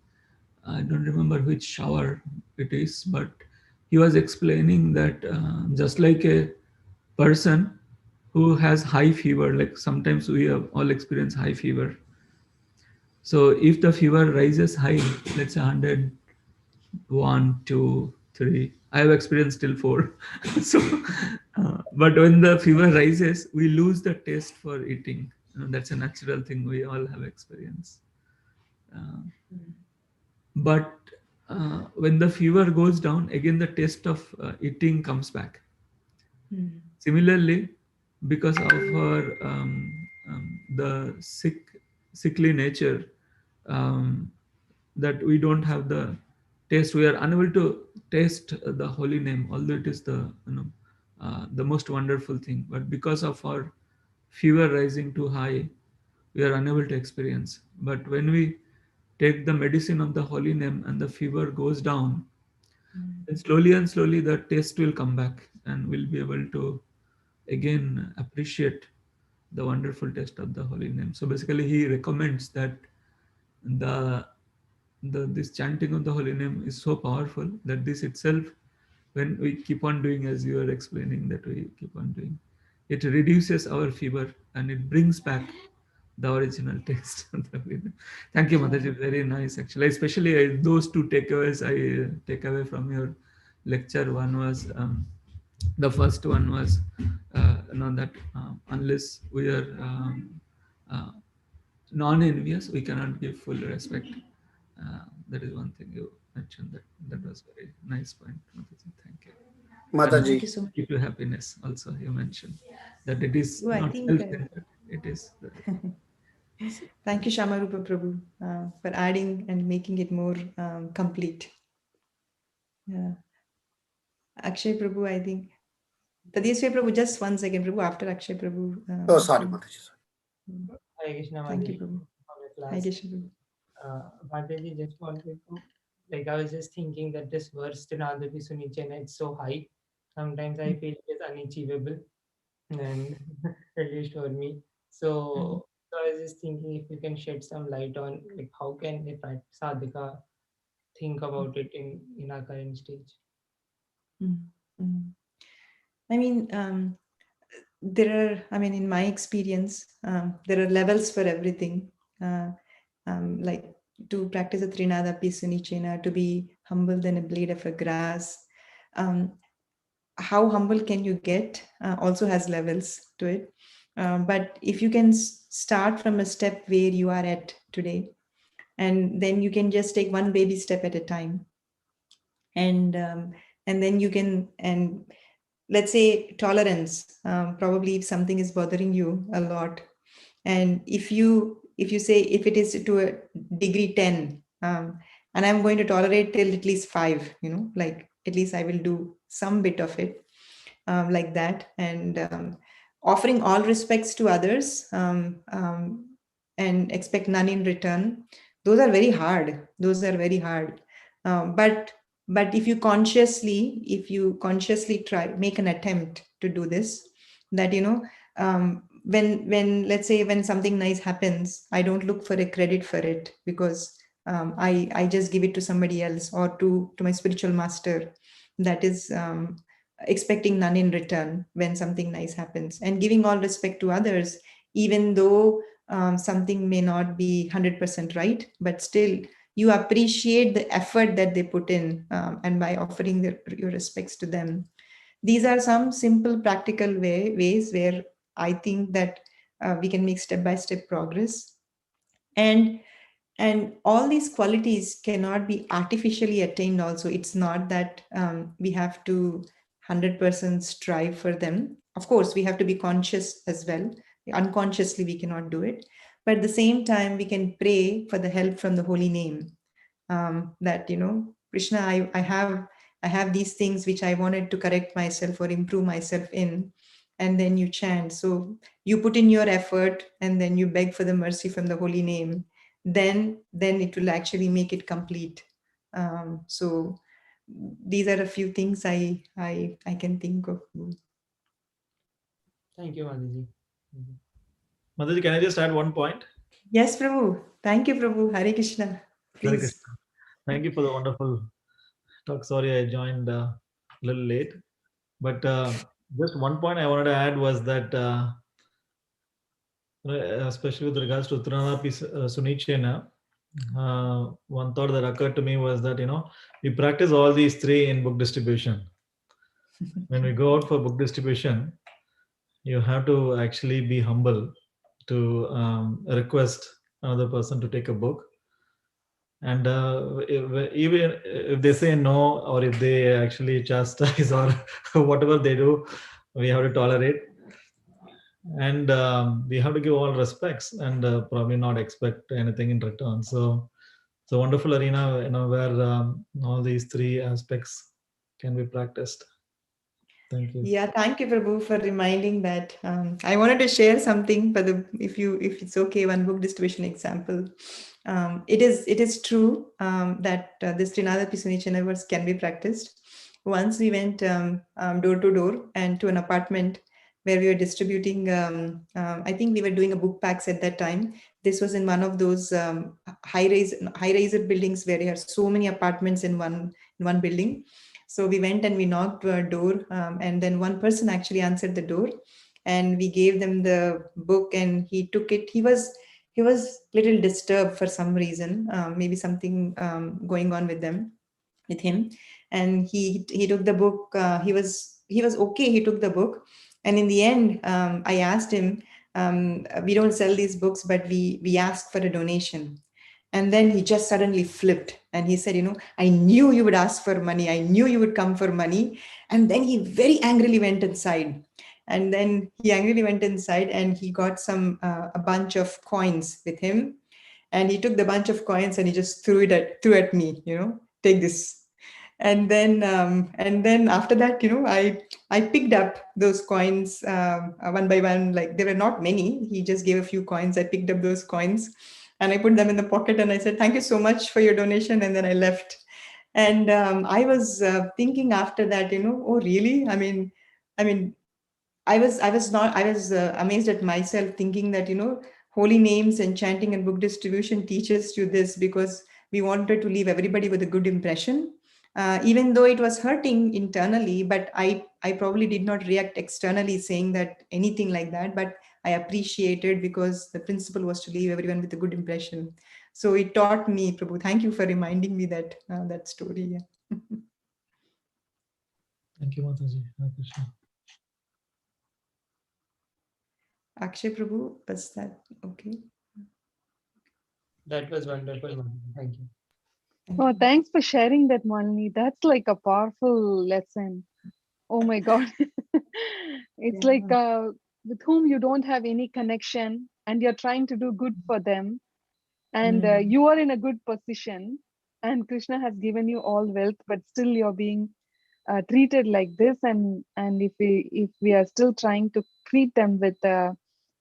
I don't remember which shower it is, but he was explaining that just like a person who has high fever, like sometimes we have all experienced high fever. So if the fever rises high, let's say 100, 1, 2, 3, I have experienced till 4. So, but when the fever rises, we lose the taste for eating. You know, that's a natural thing we all have experienced. But when the fever goes down, again the taste of eating comes back. Similarly, because of our the sickly nature, that we don't have the taste, we are unable to taste the holy name, although it is the the most wonderful thing. But because of our fever rising too high, we are unable to experience. But when we take the medicine of the holy name and the fever goes down, then slowly and slowly the taste will come back and we'll be able to again appreciate the wonderful taste of the holy name. So basically he recommends that this chanting of the holy name is so powerful that this itself, when we keep on doing, as you are explaining, that we keep on doing, it reduces our fever and it brings back the original taste of the holy name. Thank you, Mataji. Very nice, actually. Especially those two takeaways I take away from your lecture. One was the first one was that unless we are uh, non-envious, we cannot give full respect. That is one thing you mentioned. That was very nice point, Mataji. Thank you. Mataji. Thank you so much. Keep to happiness. Also, you mentioned that it is I not think, self-centered. It is. Thank you, Shamarupa Prabhu, for adding and making it more complete. Yeah. Akshay Prabhu, I think. Tadeswai Prabhu, just 1 second, Prabhu, after Akshay Prabhu. Oh, sorry, Mataji. Hare Krishna, Thank you, Mataji, Prabhu. for the Hare class. Krishna, Prabhu. Mataji, just wanted to, like, I was just thinking that this verse, Tinadapi Sunichena, it's so high. Sometimes I feel it is unachievable. and that you showed me. So I was just thinking if you can shed some light on like how can a sadhaka think about it in our current stage. I mean, in my experience, there are levels for everything. Like to practice a Trinada Pisunichena, to be humble than a blade of a grass. How humble can you get also has levels to it. But if you can start from a step where you are at today, and then you can just take one baby step at a time. And then you can, and let's say tolerance, probably if something is bothering you a lot, and if you say if it is to a degree 10, and I'm going to tolerate till at least 5, like at least I will do some bit of it, like that. And offering all respects to others, and expect none in return, those are very hard. But if you consciously try, make an attempt to do this, that when let's say when something nice happens, I don't look for a credit for it, because I just give it to somebody else, or to my spiritual master, that is expecting none in return when something nice happens, and giving all respect to others, even though something may not be 100% right, but still you appreciate the effort that they put in, and by offering your respects to them. These are some simple practical ways where I think that we can make step-by-step progress. And all these qualities cannot be artificially attained also. It's not that we have to 100% strive for them. Of course, we have to be conscious as well. Unconsciously, we cannot do it. But at the same time, we can pray for the help from the holy name. That, Krishna, I have these things which I wanted to correct myself or improve myself in. And then you chant. So you put in your effort, and then you beg for the mercy from the holy name. Then it will actually make it complete. So these are a few things I can think of. Thank you, Mataji. Mataji, can I just add one point? Yes, Prabhu. Thank you, Prabhu. Hare Krishna. Please. Hare Krishna. Thank you for the wonderful talk. Sorry, I joined a little late. But just one point I wanted to add was that, especially with regards to Trinada Sunichena, one thought that occurred to me was that, we practice all these three in book distribution. When we go out for book distribution, you have to actually be humble to request another person to take a book. And even if they say no, or if they actually chastise or whatever they do, we have to tolerate. And we have to give all respects, and probably not expect anything in return. So it's a wonderful arena, where all these three aspects can be practiced. Thank you. Yeah, thank you, Prabhu, for reminding that. I wanted to share something, but if it's okay, one book distribution example. It is true that this Trinada Pisunichana can be practiced. Once we went door to door and to an apartment where we were distributing. I think we were doing a book packs at that time. This was in one of those high-rise buildings where there are so many apartments in one building. So we went and we knocked a door, and then one person actually answered the door, and we gave them the book, and he took it. He was little disturbed for some reason, maybe something going on with him, and he took the book. He was okay. He took the book, and in the end, I asked him, we don't sell these books, but we ask for a donation. And then he just suddenly flipped and he said, I knew you would ask for money. I knew you would come for money. And then he very angrily went inside. And then he angrily went inside and he got a bunch of coins with him. And he took the bunch of coins and he just threw at me, take this. And then after that, I picked up those coins one by one. Like there were not many. He just gave a few coins. I picked up those coins and I put them in the pocket and I said, thank you so much for your donation. And then I left. And I was thinking after that, oh, really? I mean, I was amazed at myself, thinking that, holy names and chanting and book distribution teaches you this because we wanted to leave everybody with a good impression, even though it was hurting internally. But I probably did not react externally saying that anything like that. But I appreciated, because the principle was to leave everyone with a good impression. So it taught me, Prabhu. Thank you for reminding me that story. Yeah. Thank you, Mataji. Hare Krishna. Akshay Prabhu, was that okay? That was wonderful, Malini. Thank you. Oh, thanks for sharing that, Malini. That's like a powerful lesson. Oh my God. It's like with whom you don't have any connection and you're trying to do good for them, and you are in a good position, and Krishna has given you all wealth, but still you're being treated like this. And if we are still trying to treat them with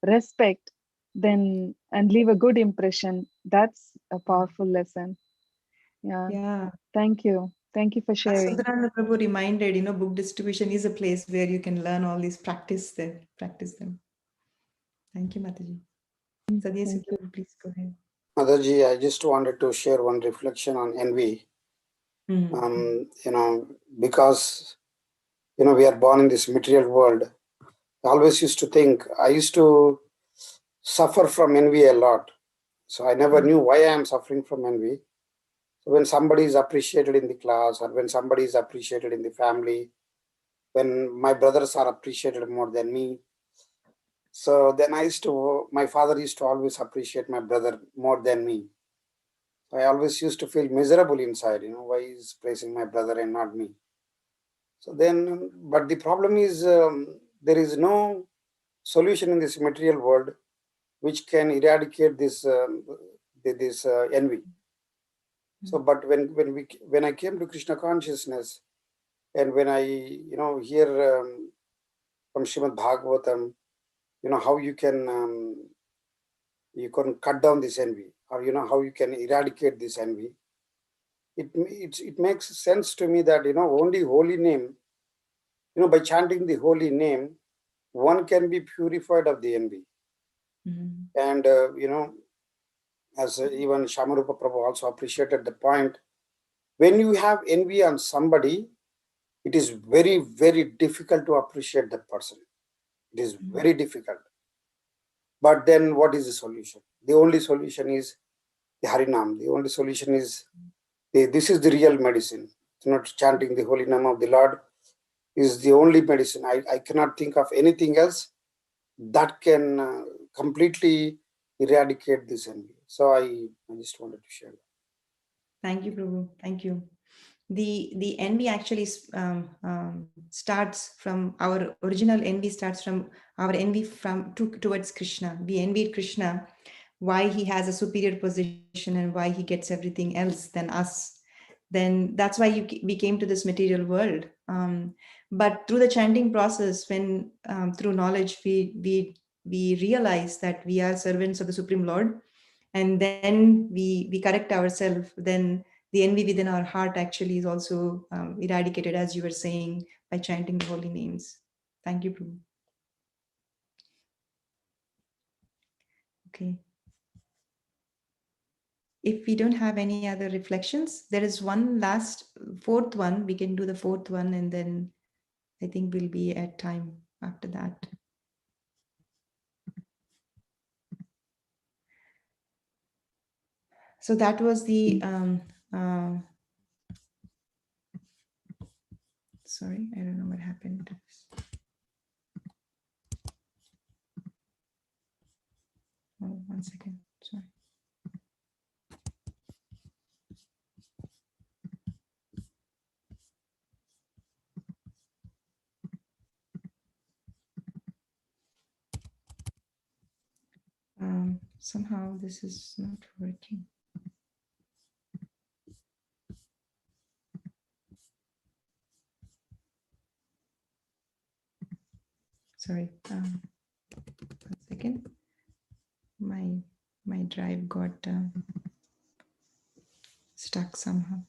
respect, then and leave a good impression, that's a powerful lesson. Yeah. Thank you for sharing. Sundarana Prabhu reminded, book distribution is a place where you can learn all these, practice them. Thank you, Mataji. Sadhya Prabhu, please go ahead. Mataji, I just wanted to share one reflection on envy. Because we are born in this material world. I always used to think, I used to suffer from envy a lot. So I never knew why I am suffering from envy. So when somebody is appreciated in the class, or when somebody is appreciated in the family, when my brothers are appreciated more than me, so then my father used to always appreciate my brother more than me. I always used to feel miserable inside, why he's praising my brother and not me. So then, but the problem is, there is no solution in this material world which can eradicate this envy. So, but when I came to Krishna consciousness, and when I hear from Srimad Bhagavatam, how you can cut down this envy, or how you can eradicate this envy. It makes sense to me that only holy name, by chanting the holy name, one can be purified of the envy. And as even Shamarupa Prabhu also appreciated the point, when you have envy on somebody, it is very, very difficult to appreciate that person. It is very difficult. But then what is the solution? The only solution is the Harinam. The only solution is, this is the real medicine. Not chanting the holy name of the Lord is the only medicine. I cannot think of anything else that can completely eradicate this envy. So I just wanted to share that. Thank you, Prabhu. Thank you. The envy actually starts from our original envy, starts from our envy towards Krishna. We envied Krishna, why he has a superior position and why he gets everything else than us. Then that's why we came to this material world. But through the chanting process, when through knowledge we realize that we are servants of the Supreme Lord, and then we correct ourselves, then the envy within our heart actually is also eradicated, as you were saying, by chanting the holy names. Thank you, Prabhu. Okay. If we don't have any other reflections, there is one last, fourth one. We can do the fourth one, and then I think we'll be at time after that. So that was the, sorry, I don't know what happened. Oh, 1 second, sorry. Somehow this is not working. Sorry, 1 second. My drive got stuck somehow.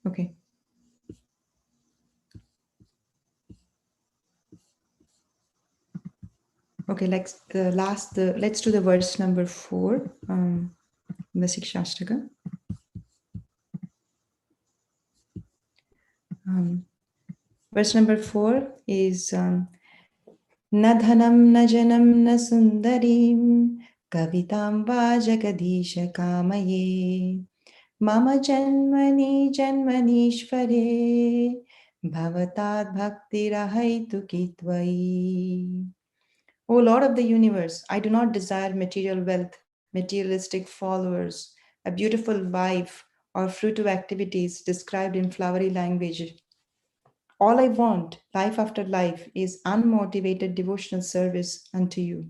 Okay. Okay, let's do the verse number 4 in the Śikṣāṣṭakam. Verse number 4 is Na dhanam na janam na sundarim kavitam va jagadisha kamaye mama janmani janmanishvare bhavatad bhaktirahaitu kitvai. O Lord of the universe, I do not desire material wealth, materialistic followers, a beautiful wife, or fruitive activities described in flowery language. All I want, life after life, is unmotivated devotional service unto you.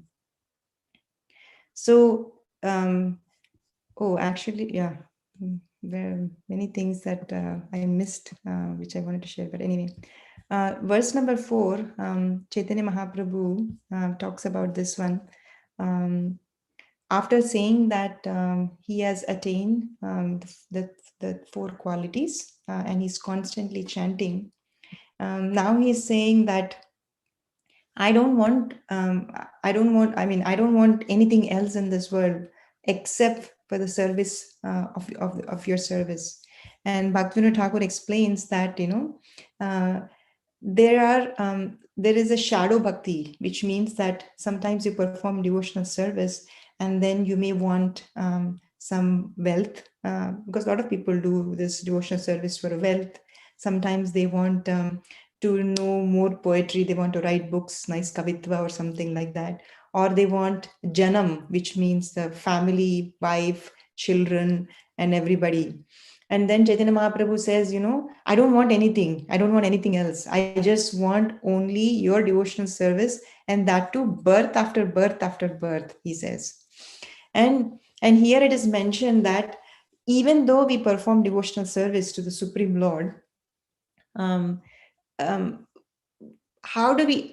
So, actually, yeah, there are many things that I missed, which I wanted to share. But anyway, verse number 4, Chaitanya Mahaprabhu talks about this one. After saying that he has attained the 4 qualities and he's constantly chanting, now he's saying that I don't want anything else in this world except for the service of your service. And Bhaktivinoda Thakur explains that there is a shadow bhakti, which means that sometimes you perform devotional service and then you may want some wealth, because a lot of people do this devotional service for wealth. Sometimes they want to know more poetry, they want to write books, nice kavitva or something like that, or they want janam, which means the family, wife, children, and everybody. And then Chaitanya Mahaprabhu says, I don't want anything. I don't want anything else. I just want only your devotional service, and that too birth after birth after birth, he says. And here it is mentioned that even though we perform devotional service to the Supreme Lord, how do we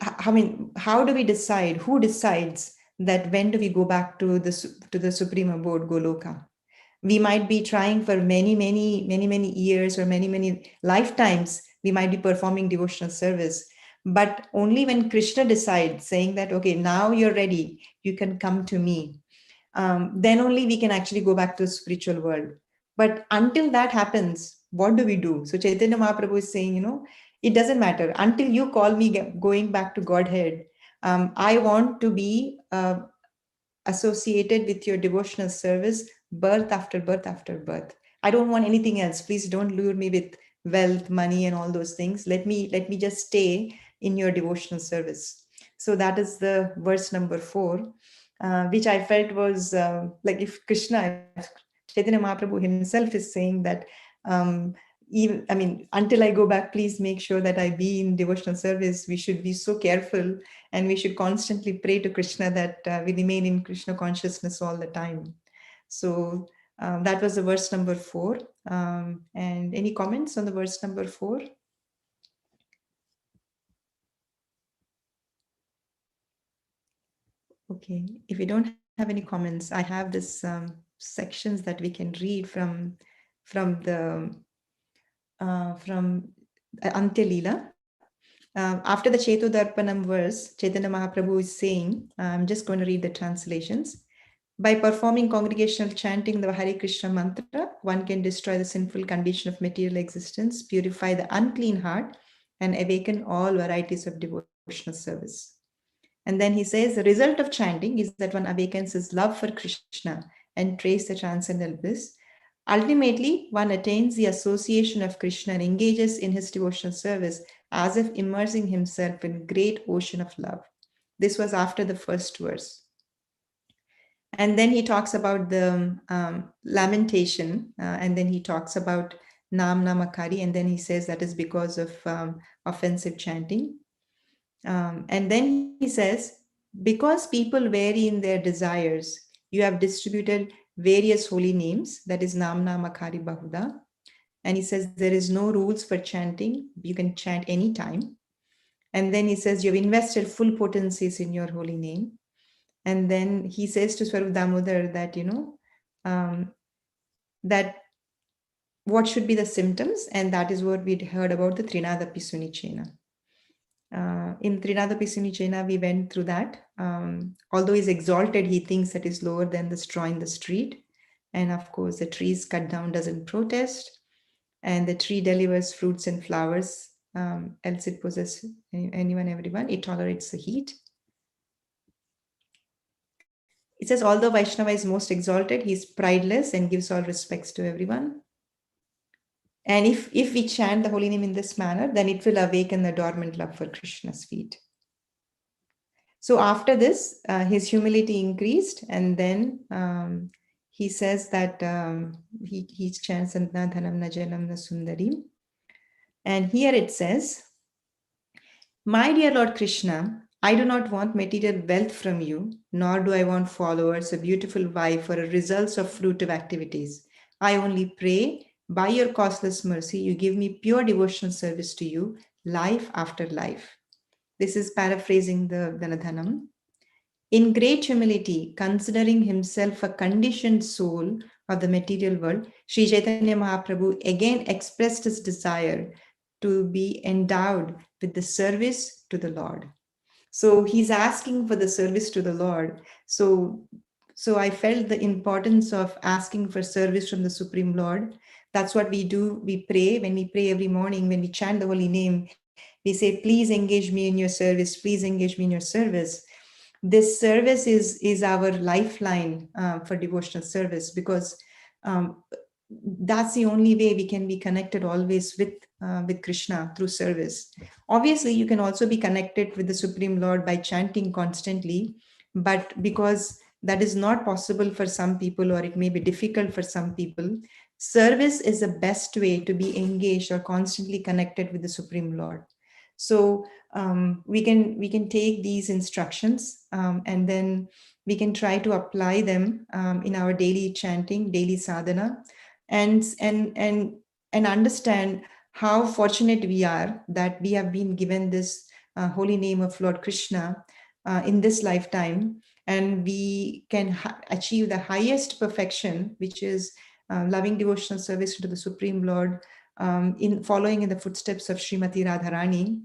decide? Who decides that when do we go back to the Supreme Abode, Goloka? We might be trying for many years or many lifetimes. We might be performing devotional service, but only when Krishna decides, saying that, okay, now you're ready, you can come to me, then only we can actually go back to the spiritual world. But until that happens, what do we do? So Chaitanya Mahaprabhu is saying, it doesn't matter until you call me going back to Godhead. I want to be associated with your devotional service, birth after birth after birth. I don't want anything else. Please don't lure me with wealth, money, and all those things. Let me just stay in your devotional service. So that is the verse number 4, which I felt was like if Chaitanya Mahaprabhu himself is saying that, until I go back, please make sure that I be in devotional service. We should be so careful, and we should constantly pray to Krishna that we remain in Krishna consciousness all the time. So that was the verse number 4. And any comments on the verse number 4? Okay, if you don't have any comments, I have this sections that we can read from the Antya Leela. After the Chetodarpanam verse, Chaitanya Mahaprabhu is saying, I'm just going to read the translations. By performing congregational chanting the Hare Krishna mantra, one can destroy the sinful condition of material existence, purify the unclean heart, and awaken all varieties of devotional service. And then he says, the result of chanting is that one awakens his love for Krishna and traces the transcendental bliss. Ultimately, one attains the association of Krishna and engages in his devotional service as if immersing himself in a great ocean of love. This was after the first verse. And then he talks about the lamentation, and then he talks about Nam Namakari, and then he says that is because of offensive chanting. And then he says, because people vary in their desires, you have distributed various holy names, that is Nam Namakari Bahuda. And he says there is no rules for chanting. You can chant anytime. And then he says you've invested full potencies in your holy name. And then he says to Swarup Damodar that, that what should be the symptoms, and that is what we'd heard about the Trinadapi Sunichena. In Trinadapisini Chena, we went through that. Although he's exalted, he thinks that he's lower than the straw in the street. And of course, the trees cut down doesn't protest. And the tree delivers fruits and flowers, else it possesses anyone, everyone. It tolerates the heat. It says, although Vaishnava is most exalted, he is prideless and gives all respects to everyone. And if we chant the holy name in this manner, then it will awaken the dormant love for Krishna's feet. So after this, his humility increased, and then he says that he chants na dhanam na janam na sundarim. And here it says, my dear Lord Krishna, I do not want material wealth from you, nor do I want followers, a beautiful wife, or results of fruitive activities. I only pray, by your causeless mercy, you give me pure devotional service to you, life after life. This is paraphrasing the Dhanadhanam. In great humility, considering himself a conditioned soul of the material world, Sri Chaitanya Mahaprabhu again expressed his desire to be endowed with the service to the Lord. So he's asking for the service to the Lord. So I felt the importance of asking for service from the Supreme Lord. That's what we do. We pray. When we pray every morning, when we chant the holy name, we say, please engage me in your service. Please engage me in your service. This service is our lifeline for devotional service, because that's the only way we can be connected always with Krishna, through service. Obviously, you can also be connected with the Supreme Lord by chanting constantly, but because that is not possible for some people, or it may be difficult for some people, service is the best way to be engaged or constantly connected with the Supreme Lord. So we can take these instructions and then we can try to apply them in our daily chanting, daily sadhana, and understand how fortunate we are that we have been given this holy name of Lord Krishna in this lifetime, and we can achieve the highest perfection, which is loving devotional service to the Supreme Lord, in following in the footsteps of Srimati Radharani.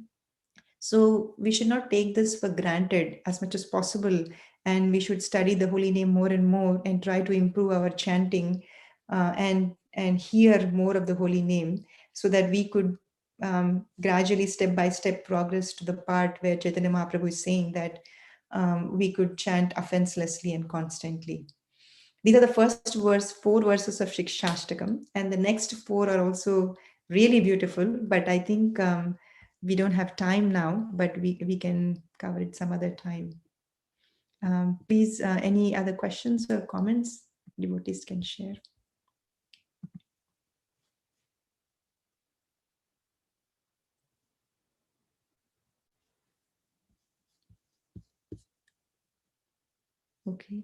So we should not take this for granted as much as possible, and we should study the holy name more and more and try to improve our chanting and hear more of the holy name, so that we could gradually, step by step, progress to the part where Chaitanya Mahaprabhu is saying that we could chant offenselessly and constantly. These are the first 4 verses of Shikṣāṣṭakam, and the next 4 are also really beautiful, but I think we don't have time now, but we can cover it some other time. Please, any other questions or comments devotees can share? Okay.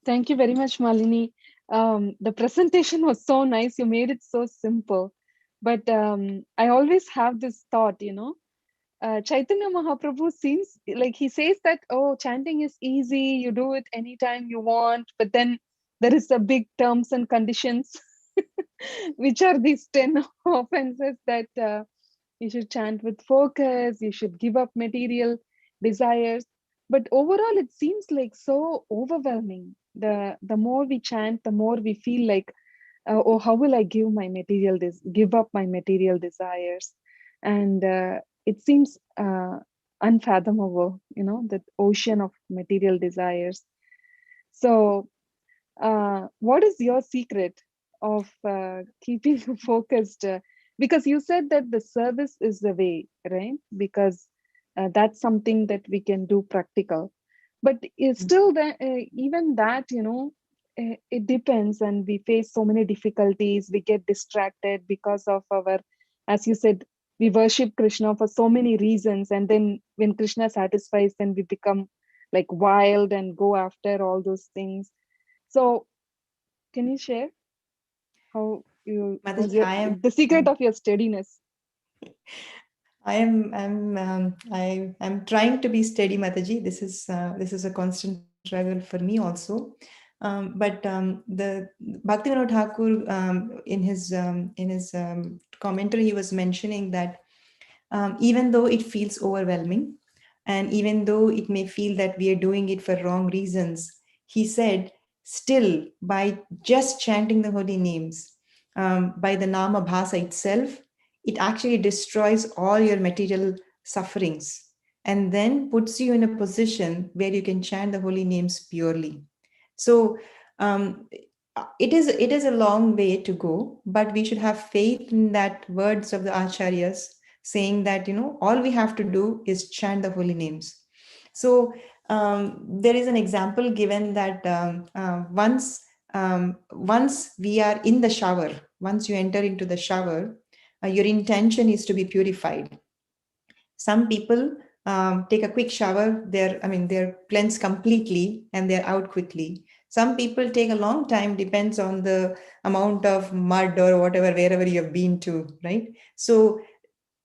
Thank you very much, Malini. The presentation was so nice. You made it so simple. But I always have this thought, Chaitanya Mahaprabhu seems like he says that, oh, chanting is easy. You do it anytime you want. But then there is a big terms and conditions, which are these 10 offenses that you should chant with focus. You should give up material desires. But overall, it seems like so overwhelming. The more we chant, the more we feel like, oh, how will I give up my material desires? And it seems unfathomable, that ocean of material desires. So what is your secret of keeping focused? Because you said that the service is the way, right? Because that's something that we can do practical. But it's still even that, it depends, and we face so many difficulties. We get distracted because of our, as you said, we worship Krishna for so many reasons, and then when Krishna satisfies, then we become like wild and go after all those things. So can you share how Mataji, the secret of your steadiness? I'm trying to be steady, Mataji. This is a constant struggle for me also. But the Bhaktivinoda Thakur in his commentary, he was mentioning that even though it feels overwhelming, and even though it may feel that we are doing it for wrong reasons, he said, still, by just chanting the holy names, by the Nama Bhasa itself, it actually destroys all your material sufferings and then puts you in a position where you can chant the holy names purely. So it is a long way to go, but we should have faith in that words of the acharyas saying that, all we have to do is chant the holy names. So there is an example given that once we are in the shower, once you enter into the shower, your intention is to be purified. Some people take a quick shower, they're cleansed completely and they're out quickly. Some people take a long time, depends on the amount of mud or whatever, wherever you have been to, right? So,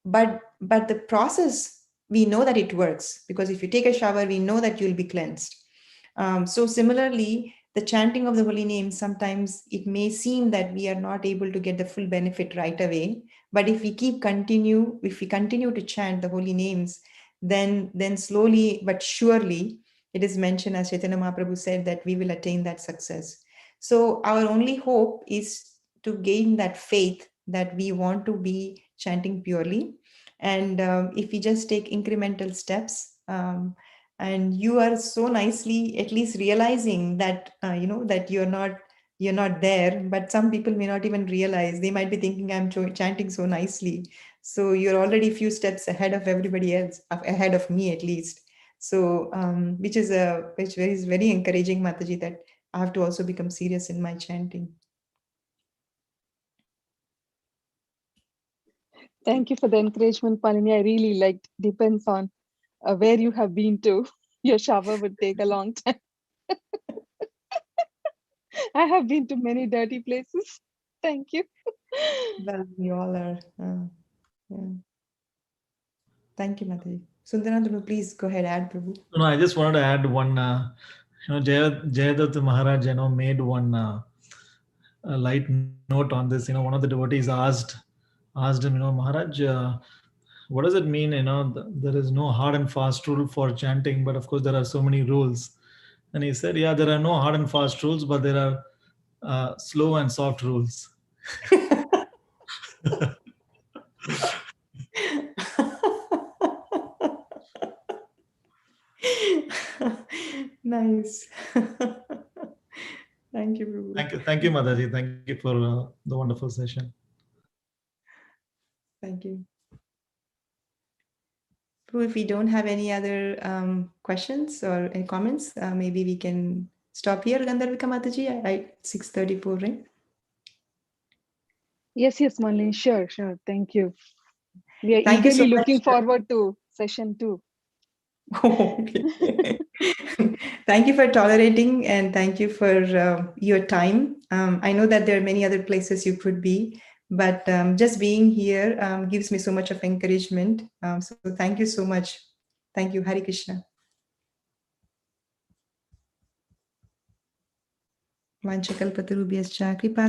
but the process, we know that it works, because if you take a shower, we know that you'll be cleansed. So similarly, the chanting of the holy names, sometimes it may seem that we are not able to get the full benefit right away. But if we continue to chant the holy names, then slowly but surely, it is mentioned, as Chaitanya Mahaprabhu said, that we will attain that success. So our only hope is to gain that faith that we want to be chanting purely. And if we just take incremental steps, and you are so nicely at least realizing that that you're not there, but some people may not even realize. They might be thinking, I'm chanting so nicely. So you're already a few steps ahead of everybody else, ahead of me at least. So which is very encouraging, Mataji, that I have to also become serious in my chanting. Thank you for the encouragement, Palini. I really liked. Depends on where you have been to. Your shower would take a long time. I have been to many dirty places. Thank you. Well, we all are. Yeah. Thank you, Mataji. Sundaranandru, please go ahead, add, Prabhu. No, I just wanted to add one. Jayadatta Maharaj, made one a light note on this. One of the devotees asked him, Maharaj, what does it mean? There is no hard and fast rule for chanting, but of course there are so many rules. And he said, yeah, there are no hard and fast rules, but there are slow and soft rules. Nice. Thank you, Prabhu. Thank you, Mataji. Thank you for the wonderful session. Thank you. Prabhu, if we don't have any other questions or any comments, maybe we can stop here. Gandharvika Mataji, at 6:34, right? Yes, Malini. Sure. Thank you. We are Thank you so eagerly much. looking forward to session 2. Okay. Thank you for tolerating, and thank you for your time. I know that there are many other places you could be, but just being here gives me so much of encouragement. So thank you so much. Thank you. Hare Krishna. Vanchakalpatarubhyascha kripa